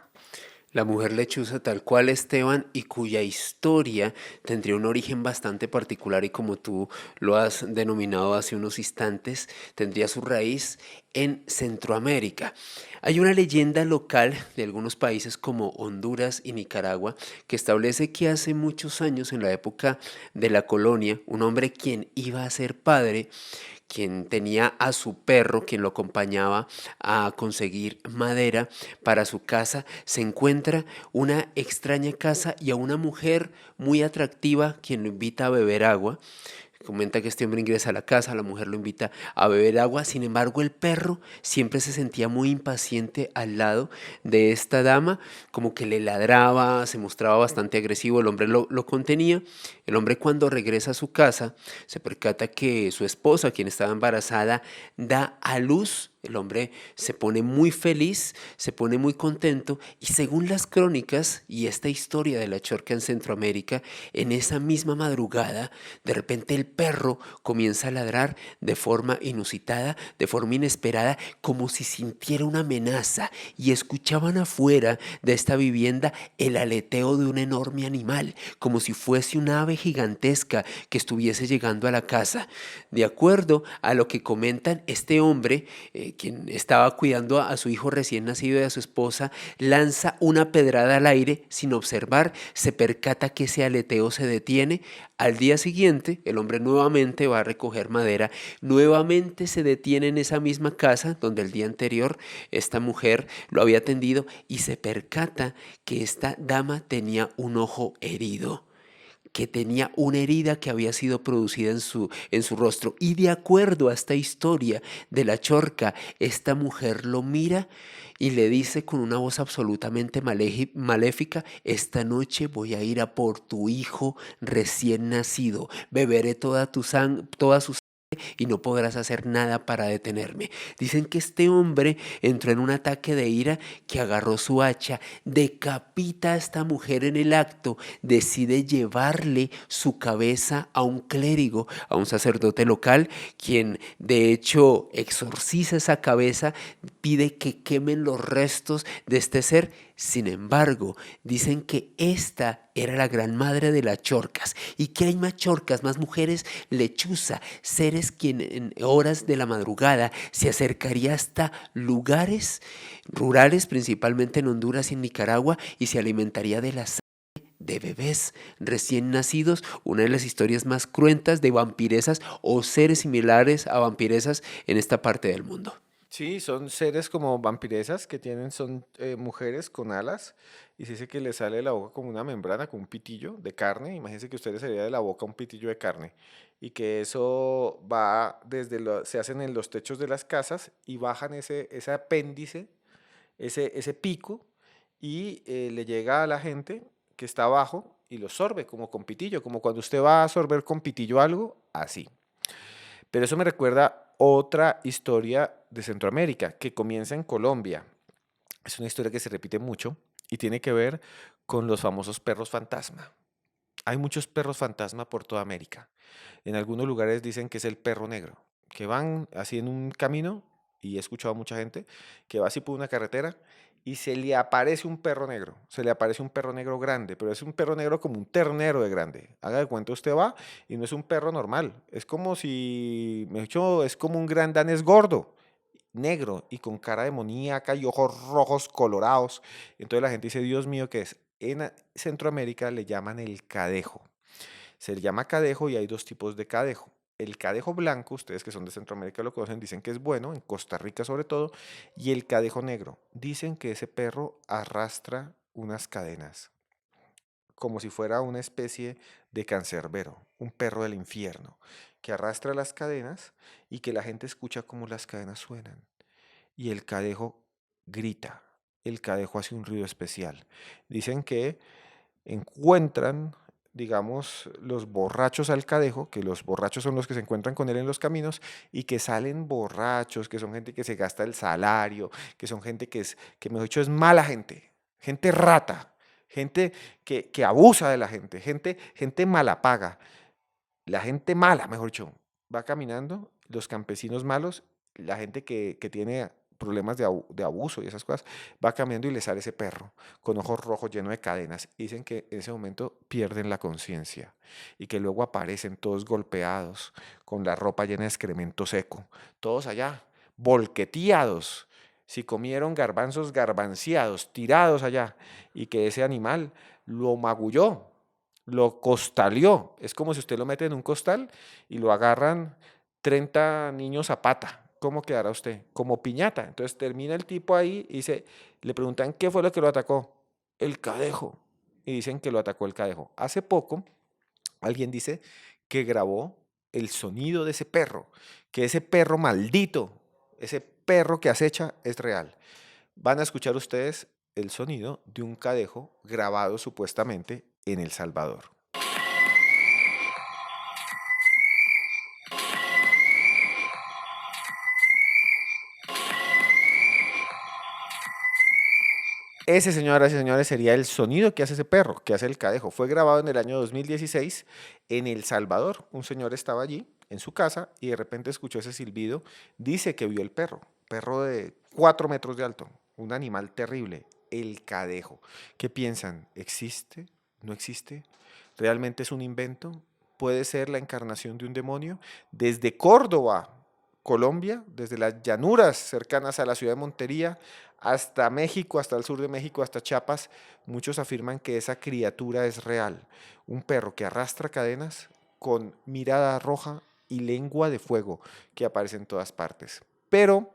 La mujer lechuza tal cual Esteban y cuya historia tendría un origen bastante particular y como tú lo has denominado hace unos instantes, tendría su raíz en Centroamérica. Hay una leyenda local de algunos países como Honduras y Nicaragua que establece que hace muchos años, en la época de la colonia, un hombre quien iba a ser padre, quien tenía a su perro, quien lo acompañaba a conseguir madera para su casa, se encuentra una extraña casa y a una mujer muy atractiva quien lo invita a beber agua. Comenta que este hombre ingresa a la casa, la mujer lo invita a beber agua, sin embargo el perro siempre se sentía muy impaciente al lado de esta dama, como que le ladraba, se mostraba bastante agresivo, el hombre lo contenía. El hombre cuando regresa a su casa se percata que su esposa, quien estaba embarazada, da a luz. El hombre se pone muy feliz, se pone muy contento y según las crónicas y esta historia de la chorca en Centroamérica, en esa misma madrugada, de repente el perro comienza a ladrar de forma inusitada, de forma inesperada, como si sintiera una amenaza y escuchaban afuera de esta vivienda el aleteo de un enorme animal, como si fuese un ave gigantesca que estuviese llegando a la casa. De acuerdo a lo que comentan, este hombre, quien estaba cuidando a su hijo recién nacido y a su esposa, lanza una pedrada al aire sin observar, se percata que ese aleteo se detiene. Al día siguiente, el hombre nuevamente va a recoger madera, nuevamente se detiene en esa misma casa donde el día anterior esta mujer lo había atendido y se percata que esta dama tenía un ojo herido, que tenía una herida que había sido producida en su rostro. Y de acuerdo a esta historia de la chorca, esta mujer lo mira y le dice con una voz absolutamente maléfica, esta noche voy a ir a por tu hijo recién nacido, beberé toda su y no podrás hacer nada para detenerme. Dicen que este hombre entró en un ataque de ira, que agarró su hacha, decapita a esta mujer en el acto, decide llevarle su cabeza a un clérigo, a un sacerdote local, quien de hecho exorciza esa cabeza, pide que quemen los restos de este ser. Sin embargo, dicen que esta era la gran madre de las chorcas y que hay más chorcas, más mujeres lechuza, seres quien en horas de la madrugada se acercaría hasta lugares rurales, principalmente en Honduras y en Nicaragua, y se alimentaría de la sangre de bebés recién nacidos, una de las historias más cruentas de vampiresas o seres similares a vampiresas en esta parte del mundo. Sí, son seres como vampiresas que son mujeres con alas y se dice que les sale de la boca como una membrana, como un pitillo de carne. Imagínense que a ustedes salía de la boca un pitillo de carne y que eso va se hacen en los techos de las casas y bajan ese apéndice, ese pico y le llega a la gente que está abajo y lo sorbe como con pitillo, como cuando usted va a sorber con pitillo algo, así. Pero eso me recuerda otra historia de Centroamérica que comienza en Colombia. Es una historia que se repite mucho y tiene que ver con los famosos perros fantasma. Hay muchos perros fantasma por toda América. En algunos lugares dicen que es el perro negro, que van así en un camino, y he escuchado a mucha gente que va así por una carretera y se le aparece un perro negro, se le aparece un perro negro grande, pero es un perro negro como un ternero de grande. Haga de cuenta usted va y no es un perro normal, es como si, me he dicho, es como un gran danés gordo, negro y con cara demoníaca y ojos rojos colorados. Entonces la gente dice, Dios mío, ¿qué es? En Centroamérica le llaman el cadejo. Se llama cadejo y hay dos tipos de cadejo. El cadejo blanco, ustedes que son de Centroamérica lo conocen, dicen que es bueno, en Costa Rica sobre todo, y el cadejo negro. Dicen que ese perro arrastra unas cadenas, como si fuera una especie de cancerbero, un perro del infierno, que arrastra las cadenas y que la gente escucha cómo las cadenas suenan. Y el cadejo grita, el cadejo hace un ruido especial. Dicen que encuentran, digamos, los borrachos al cadejo, que los borrachos son los que se encuentran con él en los caminos y que salen borrachos, que son gente que se gasta el salario, que son gente que mejor dicho es mala gente, gente rata, gente que abusa de la gente, gente mala paga. La gente mala, mejor dicho, va caminando, los campesinos malos, la gente que tiene problemas de abuso y esas cosas, va caminando y le sale ese perro con ojos rojos lleno de cadenas. Dicen que en ese momento pierden la conciencia y que luego aparecen todos golpeados, con la ropa llena de excremento seco, todos allá, volqueteados. Si comieron garbanzos garbanciados, tirados allá, y que ese animal lo magulló, lo costaleó. Es como si usted lo mete en un costal y lo agarran 30 niños a pata. ¿Cómo quedará usted? Como piñata. Entonces termina el tipo ahí y le preguntan qué fue lo que lo atacó. El cadejo. Y dicen que lo atacó el cadejo. Hace poco alguien dice que grabó el sonido de ese perro, que ese perro maldito, ese perro que acecha es real. Van a escuchar ustedes el sonido de un cadejo grabado supuestamente en El Salvador. Ese, señoras y señores, sería el sonido que hace ese perro, que hace el cadejo. Fue grabado en el año 2016 en El Salvador. Un señor estaba allí en su casa y de repente escuchó ese silbido. Dice que vio el perro de 4 metros de alto, un animal terrible, el cadejo. ¿Qué piensan? ¿Existe? ¿No existe? ¿Realmente es un invento? ¿Puede ser la encarnación de un demonio? Desde Córdoba, Colombia, desde las llanuras cercanas a la ciudad de Montería, hasta México, hasta el sur de México, hasta Chiapas, muchos afirman que esa criatura es real. Un perro que arrastra cadenas con mirada roja y lengua de fuego que aparece en todas partes. Pero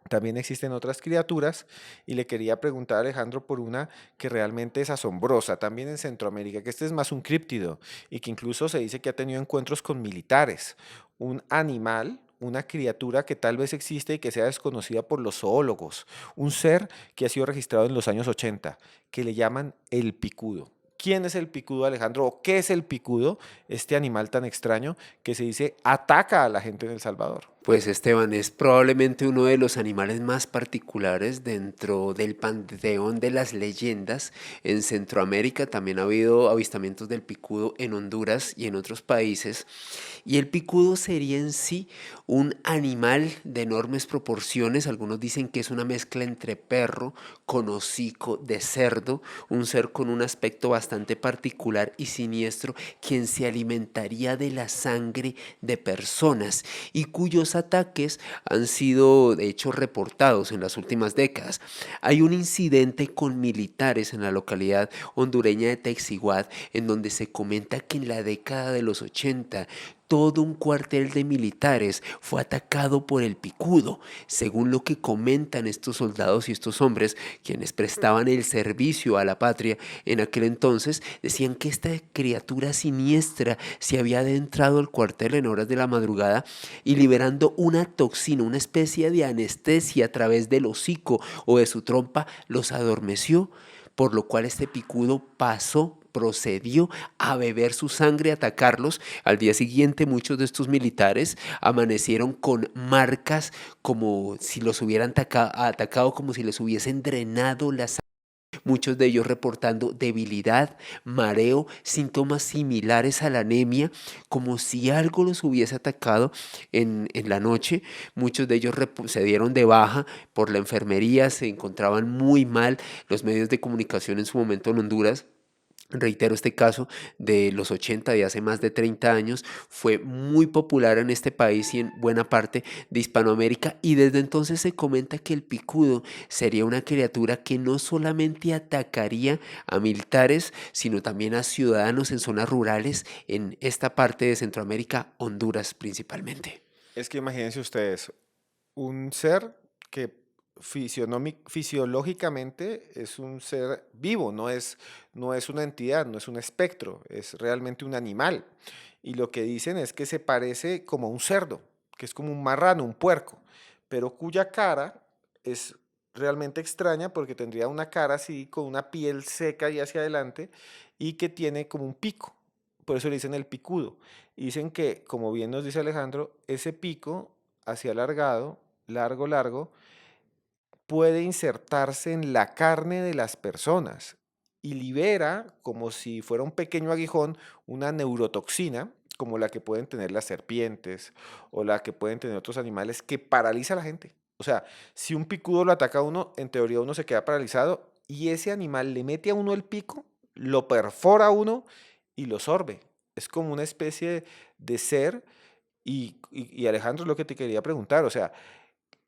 también existen otras criaturas y le quería preguntar a Alejandro por una que realmente es asombrosa, también en Centroamérica, que este es más un críptido y que incluso se dice que ha tenido encuentros con militares. Un animal, una criatura que tal vez existe y que sea desconocida por los zoólogos. Un ser que ha sido registrado en los años 80, que le llaman el picudo. ¿Quién es el picudo, Alejandro? ¿O qué es el picudo? Este animal tan extraño que se dice ataca a la gente en El Salvador. Pues Esteban, es probablemente uno de los animales más particulares dentro del panteón de las leyendas. En Centroamérica también ha habido avistamientos del picudo en Honduras y en otros países. Y el picudo sería en sí un animal de enormes proporciones. Algunos dicen que es una mezcla entre perro con hocico de cerdo, un ser con un aspecto bastante particular y siniestro, quien se alimentaría de la sangre de personas y cuyos ataques han sido de hecho reportados en las últimas décadas. Hay un incidente con militares en la localidad hondureña de Texiguad en donde se comenta que en la década de los 80 todo un cuartel de militares fue atacado por el picudo. Según lo que comentan estos soldados y estos hombres, quienes prestaban el servicio a la patria en aquel entonces, decían que esta criatura siniestra se había adentrado al cuartel en horas de la madrugada y liberando una toxina, una especie de anestesia a través del hocico o de su trompa, los adormeció, por lo cual este picudo procedió a beber su sangre, a atacarlos. Al día siguiente muchos de estos militares amanecieron con marcas como si los hubieran atacado, como si les hubiesen drenado la sangre. Muchos de ellos reportando debilidad, mareo, síntomas similares a la anemia, como si algo los hubiese atacado en la noche. Muchos de ellos se dieron de baja por la enfermería, se encontraban muy mal. Los medios de comunicación en su momento en Honduras Reitero, este caso de los 80, de hace más de 30 años, fue muy popular en este país y en buena parte de Hispanoamérica, y desde entonces se comenta que el picudo sería una criatura que no solamente atacaría a militares, sino también a ciudadanos en zonas rurales en esta parte de Centroamérica, Honduras principalmente. Es que imagínense ustedes, un ser que fisiológicamente es un ser vivo, no es una entidad, no es un espectro, es realmente un animal. Y lo que dicen es que se parece como a un cerdo, que es como un marrano, un puerco, pero cuya cara es realmente extraña porque tendría una cara así con una piel seca y hacia adelante y que tiene como un pico. Por eso le dicen el picudo. Y dicen que, como bien nos dice Alejandro, ese pico así alargado, largo, puede insertarse en la carne de las personas y libera, como si fuera un pequeño aguijón, una neurotoxina, como la que pueden tener las serpientes o la que pueden tener otros animales, que paraliza a la gente. O sea, si un picudo lo ataca a uno, en teoría uno se queda paralizado y ese animal le mete a uno el pico, lo perfora a uno y lo sorbe. Es como una especie de ser y Alejandro, lo que te quería preguntar, o sea,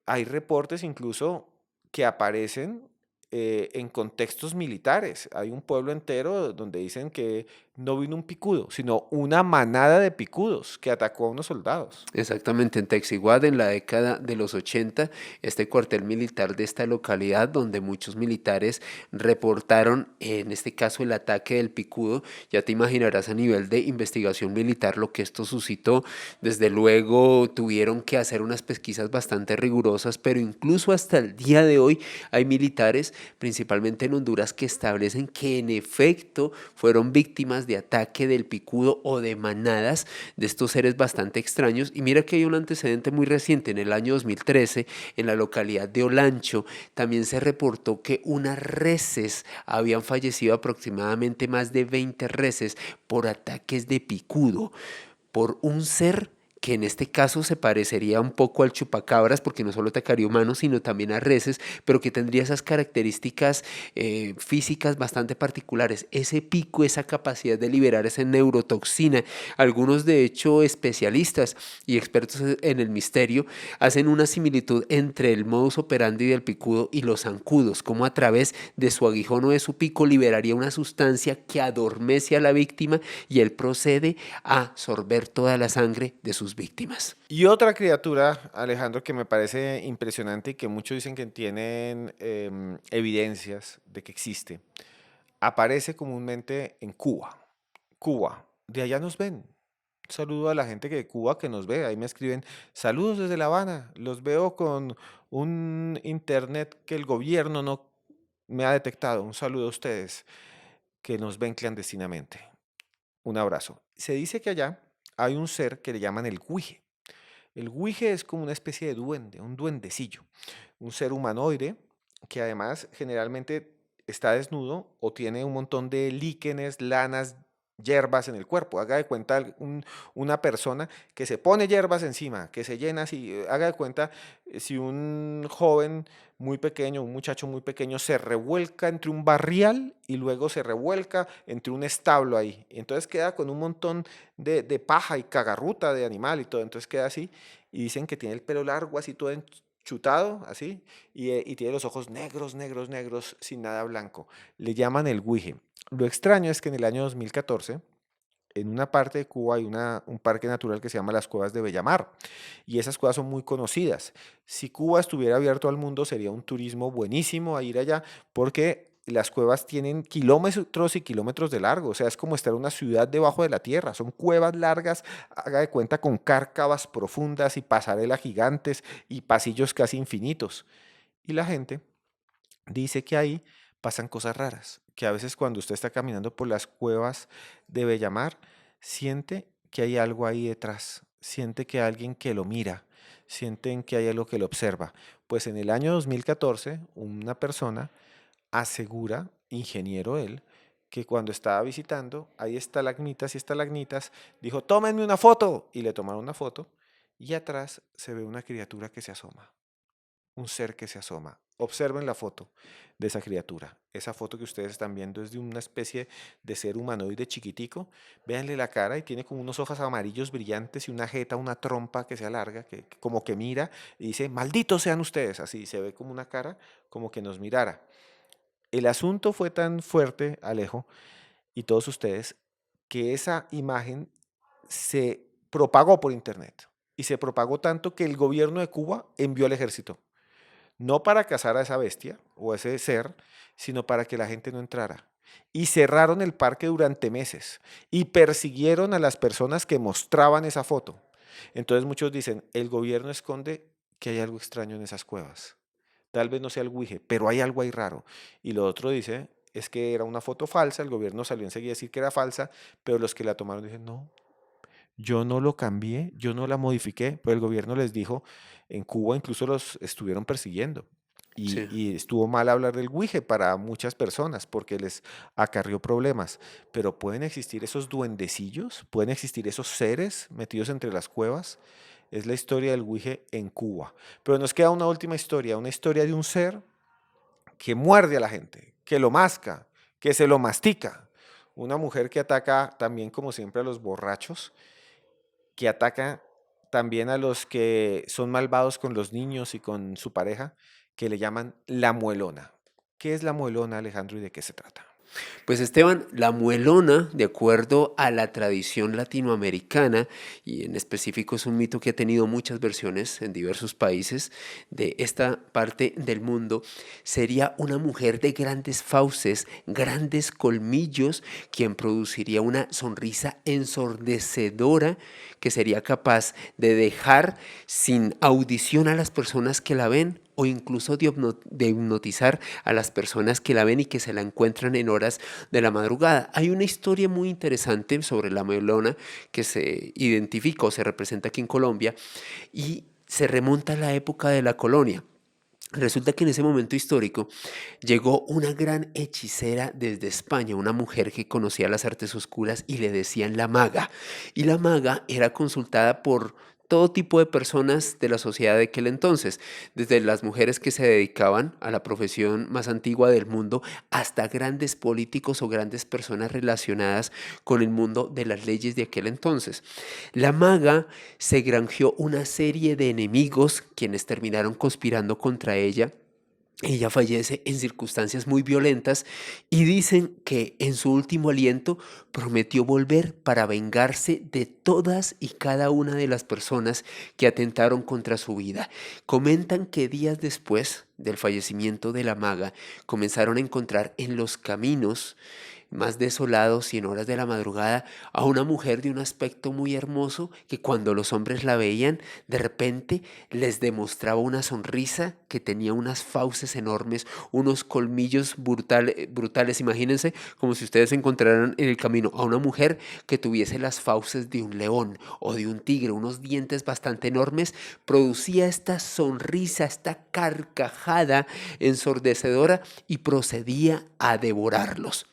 hay reportes incluso que aparecen en contextos militares. Hay un pueblo entero donde dicen que no vino un picudo, sino una manada de picudos que atacó a unos soldados. Exactamente, en Texiguad, en la década de los 80, este cuartel militar de esta localidad, donde muchos militares reportaron, en este caso, el ataque del picudo. Ya te imaginarás a nivel de investigación militar lo que esto suscitó. Desde luego tuvieron que hacer unas pesquisas bastante rigurosas, pero incluso hasta el día de hoy hay militares, principalmente en Honduras, que establecen que en efecto fueron víctimas de ataque del picudo o de manadas de estos seres bastante extraños. Y mira que hay un antecedente muy reciente. En el año 2013, en la localidad de Olancho, también se reportó que unas reses habían fallecido, aproximadamente más de 20 reses, por ataques de picudo, por un ser que en este caso se parecería un poco al chupacabras, porque no solo atacaría humanos, sino también a reses, pero que tendría esas características físicas bastante particulares, ese pico, esa capacidad de liberar esa neurotoxina. Algunos, de hecho, especialistas y expertos en el misterio hacen una similitud entre el modus operandi del picudo y los zancudos, como a través de su aguijón o de su pico liberaría una sustancia que adormece a la víctima y él procede a sorber toda la sangre de sus víctimas. Y otra criatura, Alejandro, que me parece impresionante y que muchos dicen que tienen evidencias de que existe, aparece comúnmente en Cuba. Cuba, de allá nos ven. Saludo a la gente que de Cuba que nos ve. Ahí me escriben, saludos desde La Habana. Los veo con un internet que el gobierno no me ha detectado. Un saludo a ustedes que nos ven clandestinamente. Un abrazo. Se dice que allá hay un ser que le llaman el Guije. El Guije es como una especie de duende, un duendecillo, un ser humanoide que además generalmente está desnudo o tiene un montón de líquenes, lanas, hierbas en el cuerpo. Haga de cuenta una persona que se pone hierbas encima, que se llena así. Haga de cuenta si un joven muy pequeño, un muchacho muy pequeño se revuelca entre un barrial y luego se revuelca entre un establo ahí. Entonces queda con un montón de paja y cagarruta de animal y todo. Entonces queda así y dicen que tiene el pelo largo así todo chutado, así, y tiene los ojos negros, sin nada blanco. Le llaman el Guije. Lo extraño es que en el año 2014, en una parte de Cuba hay un parque natural que se llama las Cuevas de Bellamar, y esas cuevas son muy conocidas. Si Cuba estuviera abierto al mundo, sería un turismo buenísimo a ir allá, porque las cuevas tienen kilómetros y kilómetros de largo, o sea, es como estar en una ciudad debajo de la tierra, son cuevas largas, haga de cuenta con cárcavas profundas y pasarelas gigantes y pasillos casi infinitos. Y la gente dice que ahí pasan cosas raras, que a veces cuando usted está caminando por las cuevas de Bellamar, siente que hay algo ahí detrás, siente que hay alguien que lo mira, sienten que hay algo que lo observa. Pues en el año 2014, una persona asegura, ingeniero él, que cuando estaba visitando, hay estalagmitas y estalagnitas, dijo, tómenme una foto, y le tomaron una foto, y atrás se ve una criatura que se asoma. un ser que se asoma. Observen la foto de esa criatura. Esa foto que ustedes están viendo es de una especie de ser humanoide chiquitico. Véanle la cara y tiene como unos ojos amarillos brillantes y una jeta, una trompa que se alarga, que como que mira y dice, malditos sean ustedes. Así se ve como una cara, como que nos mirara. El asunto fue tan fuerte, Alejo, y todos ustedes, que esa imagen se propagó por internet. Y se propagó tanto que el gobierno de Cuba envió al ejército. No para cazar a esa bestia o a ese ser, sino para que la gente no entrara. Y cerraron el parque durante meses y persiguieron a las personas que mostraban esa foto. Entonces muchos dicen, el gobierno esconde que hay algo extraño en esas cuevas. Tal vez no sea el Ouija, pero hay algo ahí raro. Y lo otro dice, es que era una foto falsa, el gobierno salió enseguida a decir que era falsa, pero los que la tomaron dicen, no, yo no lo cambié, yo no la modifiqué, pero el gobierno les dijo, en Cuba incluso los estuvieron persiguiendo. Sí. Y estuvo mal hablar del Ouija para muchas personas porque les acarrió problemas. Pero pueden existir esos duendecillos, pueden existir esos seres metidos entre las cuevas. Es la historia del Ouija en Cuba. Pero nos queda una última historia, una historia de un ser que muerde a la gente, que lo masca, que se lo mastica. Una mujer que ataca también, como siempre, a los borrachos, que ataca también a los que son malvados con los niños y con su pareja, que le llaman la muelona. ¿Qué es la muelona, Alejandro, y de qué se trata? Pues Esteban, la muelona, de acuerdo a la tradición latinoamericana, y en específico es un mito que ha tenido muchas versiones en diversos países de esta parte del mundo, sería una mujer de grandes fauces, grandes colmillos, quien produciría una sonrisa ensordecedora que sería capaz de dejar sin audición a las personas que la ven o incluso de hipnotizar a las personas que la ven y que se la encuentran en horas de la madrugada. Hay una historia muy interesante sobre la Muelona que se identifica o se representa aquí en Colombia y se remonta a la época de la colonia. Resulta que en ese momento histórico llegó una gran hechicera desde España, una mujer que conocía las artes oscuras y le decían la maga. Y la maga era consultada por todo tipo de personas de la sociedad de aquel entonces, desde las mujeres que se dedicaban a la profesión más antigua del mundo hasta grandes políticos o grandes personas relacionadas con el mundo de las leyes de aquel entonces. La maga se granjeó una serie de enemigos quienes terminaron conspirando contra ella. Ella fallece en circunstancias muy violentas y dicen que en su último aliento prometió volver para vengarse de todas y cada una de las personas que atentaron contra su vida. Comentan que días después del fallecimiento de la maga comenzaron a encontrar en los caminos más desolados y en horas de la madrugada a una mujer de un aspecto muy hermoso que cuando los hombres la veían de repente les demostraba una sonrisa que tenía unas fauces enormes, unos colmillos brutales. Imagínense como si ustedes encontraran en el camino a una mujer que tuviese las fauces de un león o de un tigre, unos dientes bastante enormes, producía esta sonrisa, esta carcajada ensordecedora y procedía a devorarlos.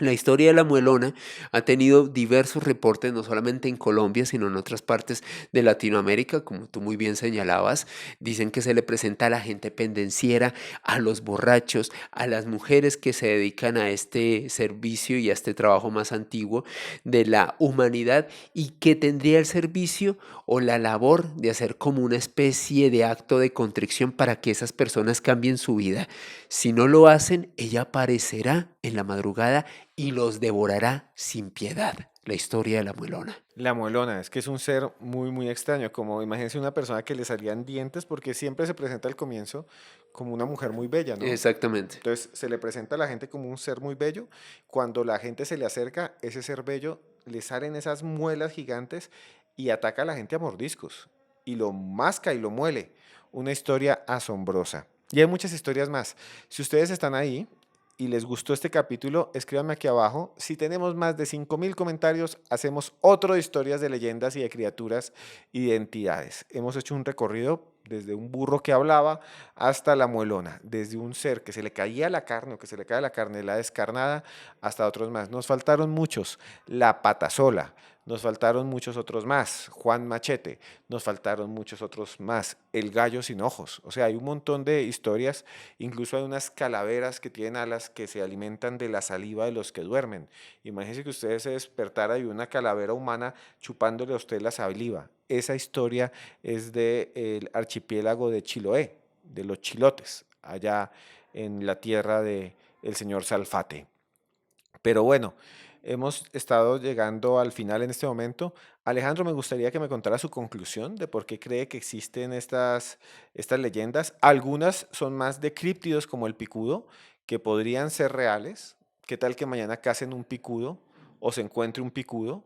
La historia de la muelona ha tenido diversos reportes, no solamente en Colombia, sino en otras partes de Latinoamérica, como tú muy bien señalabas. Dicen que se le presenta a la gente pendenciera, a los borrachos, a las mujeres que se dedican a este servicio y a este trabajo más antiguo de la humanidad y que tendría el servicio o la labor de hacer como una especie de acto de contrición para que esas personas cambien su vida. Si no lo hacen, ella aparecerá en la madrugada y los devorará sin piedad. La historia de la muelona. La muelona, es que es un ser muy, muy extraño, como imagínense una persona que le salían dientes, porque siempre se presenta al comienzo como una mujer muy bella, ¿no? Exactamente. Entonces se le presenta a la gente como un ser muy bello. Cuando la gente se le acerca, ese ser bello le salen esas muelas gigantes y ataca a la gente a mordiscos. Y lo masca y lo muele. Una historia asombrosa. Y hay muchas historias más. Si ustedes están ahí y les gustó este capítulo, escríbanme aquí abajo. Si tenemos más de 5000 comentarios, hacemos otro de historias de leyendas y de criaturas y de entidades. Hemos hecho un recorrido desde un burro que hablaba hasta la muelona, desde un ser que se le caía la carne o que se le cae la carne, la descarnada, hasta otros más. Nos faltaron muchos, la patasola, nos faltaron muchos otros más, Juan Machete, nos faltaron muchos otros más, el gallo sin ojos. O sea, hay un montón de historias, incluso hay unas calaveras que tienen alas que se alimentan de la saliva de los que duermen. Imagínense que usted se despertara y una calavera humana chupándole a usted la saliva. Esa historia es del archipiélago de Chiloé, de los chilotes, allá en la tierra del señor Salfate. Pero bueno, hemos estado llegando al final en este momento. Alejandro, me gustaría que me contara su conclusión de por qué cree que existen estas leyendas. Algunas son más de críptidos como el picudo, que podrían ser reales. ¿Qué tal que mañana cacen un picudo o se encuentre un picudo?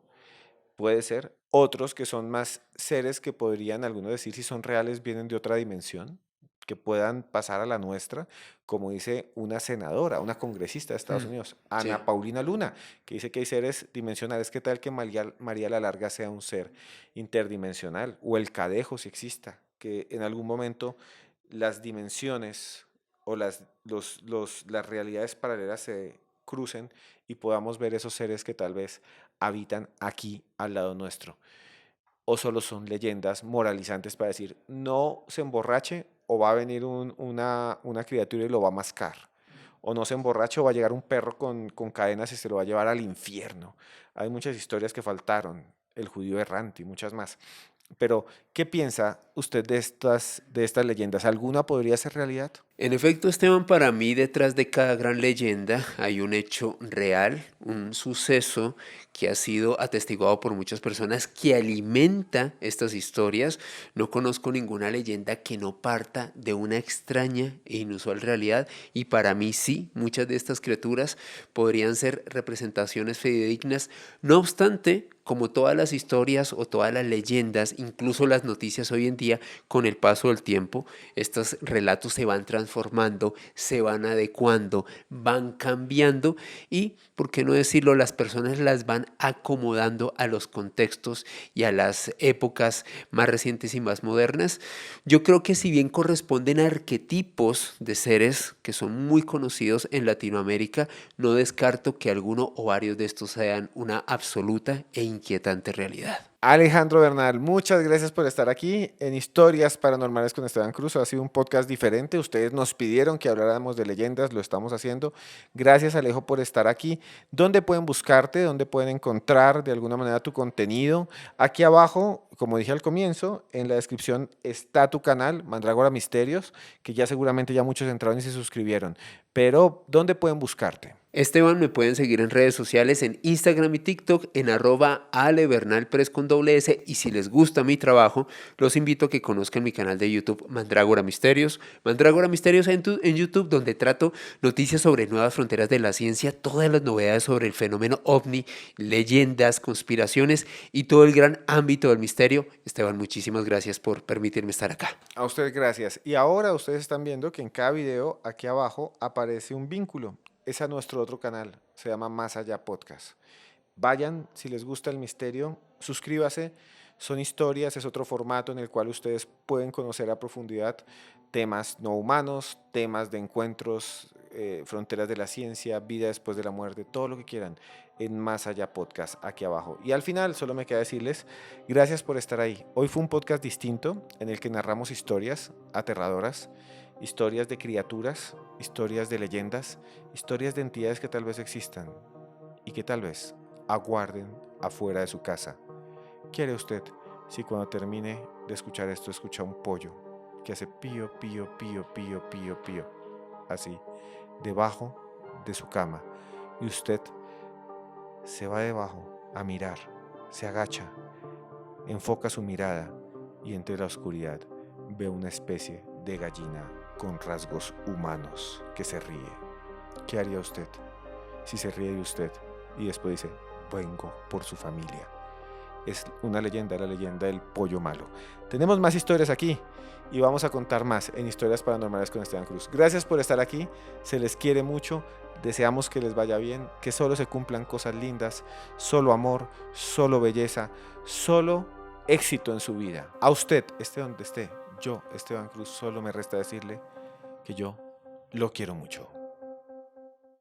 Puede ser. Otros que son más seres que podrían algunos decir si son reales, vienen de otra dimensión, que puedan pasar a la nuestra, como dice una senadora, una congresista de Estados Mm, Unidos, Ana sí. Paulina Luna, que dice que hay seres dimensionales. ¿Qué tal que María la Larga sea un ser interdimensional? O el Cadejo, si exista, que en algún momento las dimensiones o las realidades paralelas se crucen y podamos ver esos seres que tal vez habitan aquí al lado nuestro. O solo son leyendas moralizantes para decir no se emborrache o va a venir una criatura y lo va a mascar. O no se emborrache o va a llegar un perro con cadenas y se lo va a llevar al infierno. Hay muchas historias que faltaron, el judío errante y muchas más. Pero, ¿qué piensa usted de estas leyendas? ¿Alguna podría ser realidad? En efecto, Esteban, para mí detrás de cada gran leyenda hay un hecho real, un suceso que ha sido atestiguado por muchas personas que alimenta estas historias. No conozco ninguna leyenda que no parta de una extraña e inusual realidad y para mí sí, muchas de estas criaturas podrían ser representaciones fidedignas. No obstante, como todas las historias o todas las leyendas, incluso las noticias hoy en día, con el paso del tiempo, estos relatos se van transformando, se van adecuando, van cambiando y, por qué no decirlo, las personas las van acomodando a los contextos y a las épocas más recientes y más modernas. Yo creo que si bien corresponden a arquetipos de seres que son muy conocidos en Latinoamérica, no descarto que alguno o varios de estos sean una absoluta e inquietante realidad. Alejandro Bernal, muchas gracias por estar aquí en Historias Paranormales con Esteban Cruz. Ha sido un podcast diferente. Ustedes nos pidieron que habláramos de leyendas, lo estamos haciendo. Gracias, Alejo, por estar aquí. ¿Dónde pueden buscarte? ¿Dónde pueden encontrar de alguna manera tu contenido? Aquí abajo, como dije al comienzo, en la descripción está tu canal, Mandrágora Misterios, que ya seguramente ya muchos entraron y se suscribieron. Pero, ¿dónde pueden buscarte? Esteban, me pueden seguir en redes sociales, en Instagram y TikTok, en @alebernalpres con doble S. Y si les gusta mi trabajo, los invito a que conozcan mi canal de YouTube, Mandrágora Misterios. Mandrágora Misterios en YouTube, donde trato noticias sobre nuevas fronteras de la ciencia, todas las novedades sobre el fenómeno OVNI, leyendas, conspiraciones y todo el gran ámbito del misterio. Esteban, muchísimas gracias por permitirme estar acá. A ustedes gracias. Y ahora ustedes están viendo que en cada video aquí abajo aparece un vínculo. Es a nuestro otro canal, se llama Más Allá Podcast. Vayan, si les gusta el misterio, suscríbase. Son historias, es otro formato en el cual ustedes pueden conocer a profundidad temas no humanos, temas de encuentros, fronteras de la ciencia, vida después de la muerte, todo lo que quieran en Más Allá Podcast aquí abajo. Y al final solo me queda decirles gracias por estar ahí. Hoy fue un podcast distinto en el que narramos historias aterradoras, historias de criaturas, historias de leyendas, historias de entidades que tal vez existan y que tal vez aguarden afuera de su casa. ¿Qué hará usted si cuando termine de escuchar esto escucha un pollo que hace pío, pío, pío, pío, pío, pío, así, debajo de su cama, y usted se va debajo a mirar, se agacha, enfoca su mirada y entre la oscuridad ve una especie de gallina con rasgos humanos que se ríe? ¿Qué haría usted si se ríe de usted y después dice, vengo por su familia? Es una leyenda, la leyenda del pollo malo. Tenemos más historias aquí y vamos a contar más en Historias Paranormales con Esteban Cruz. Gracias por estar aquí, se les quiere mucho, deseamos que les vaya bien, que solo se cumplan cosas lindas, solo amor, solo belleza, solo éxito en su vida. A usted, esté donde esté, yo, Esteban Cruz, solo me resta decirle que yo lo quiero mucho.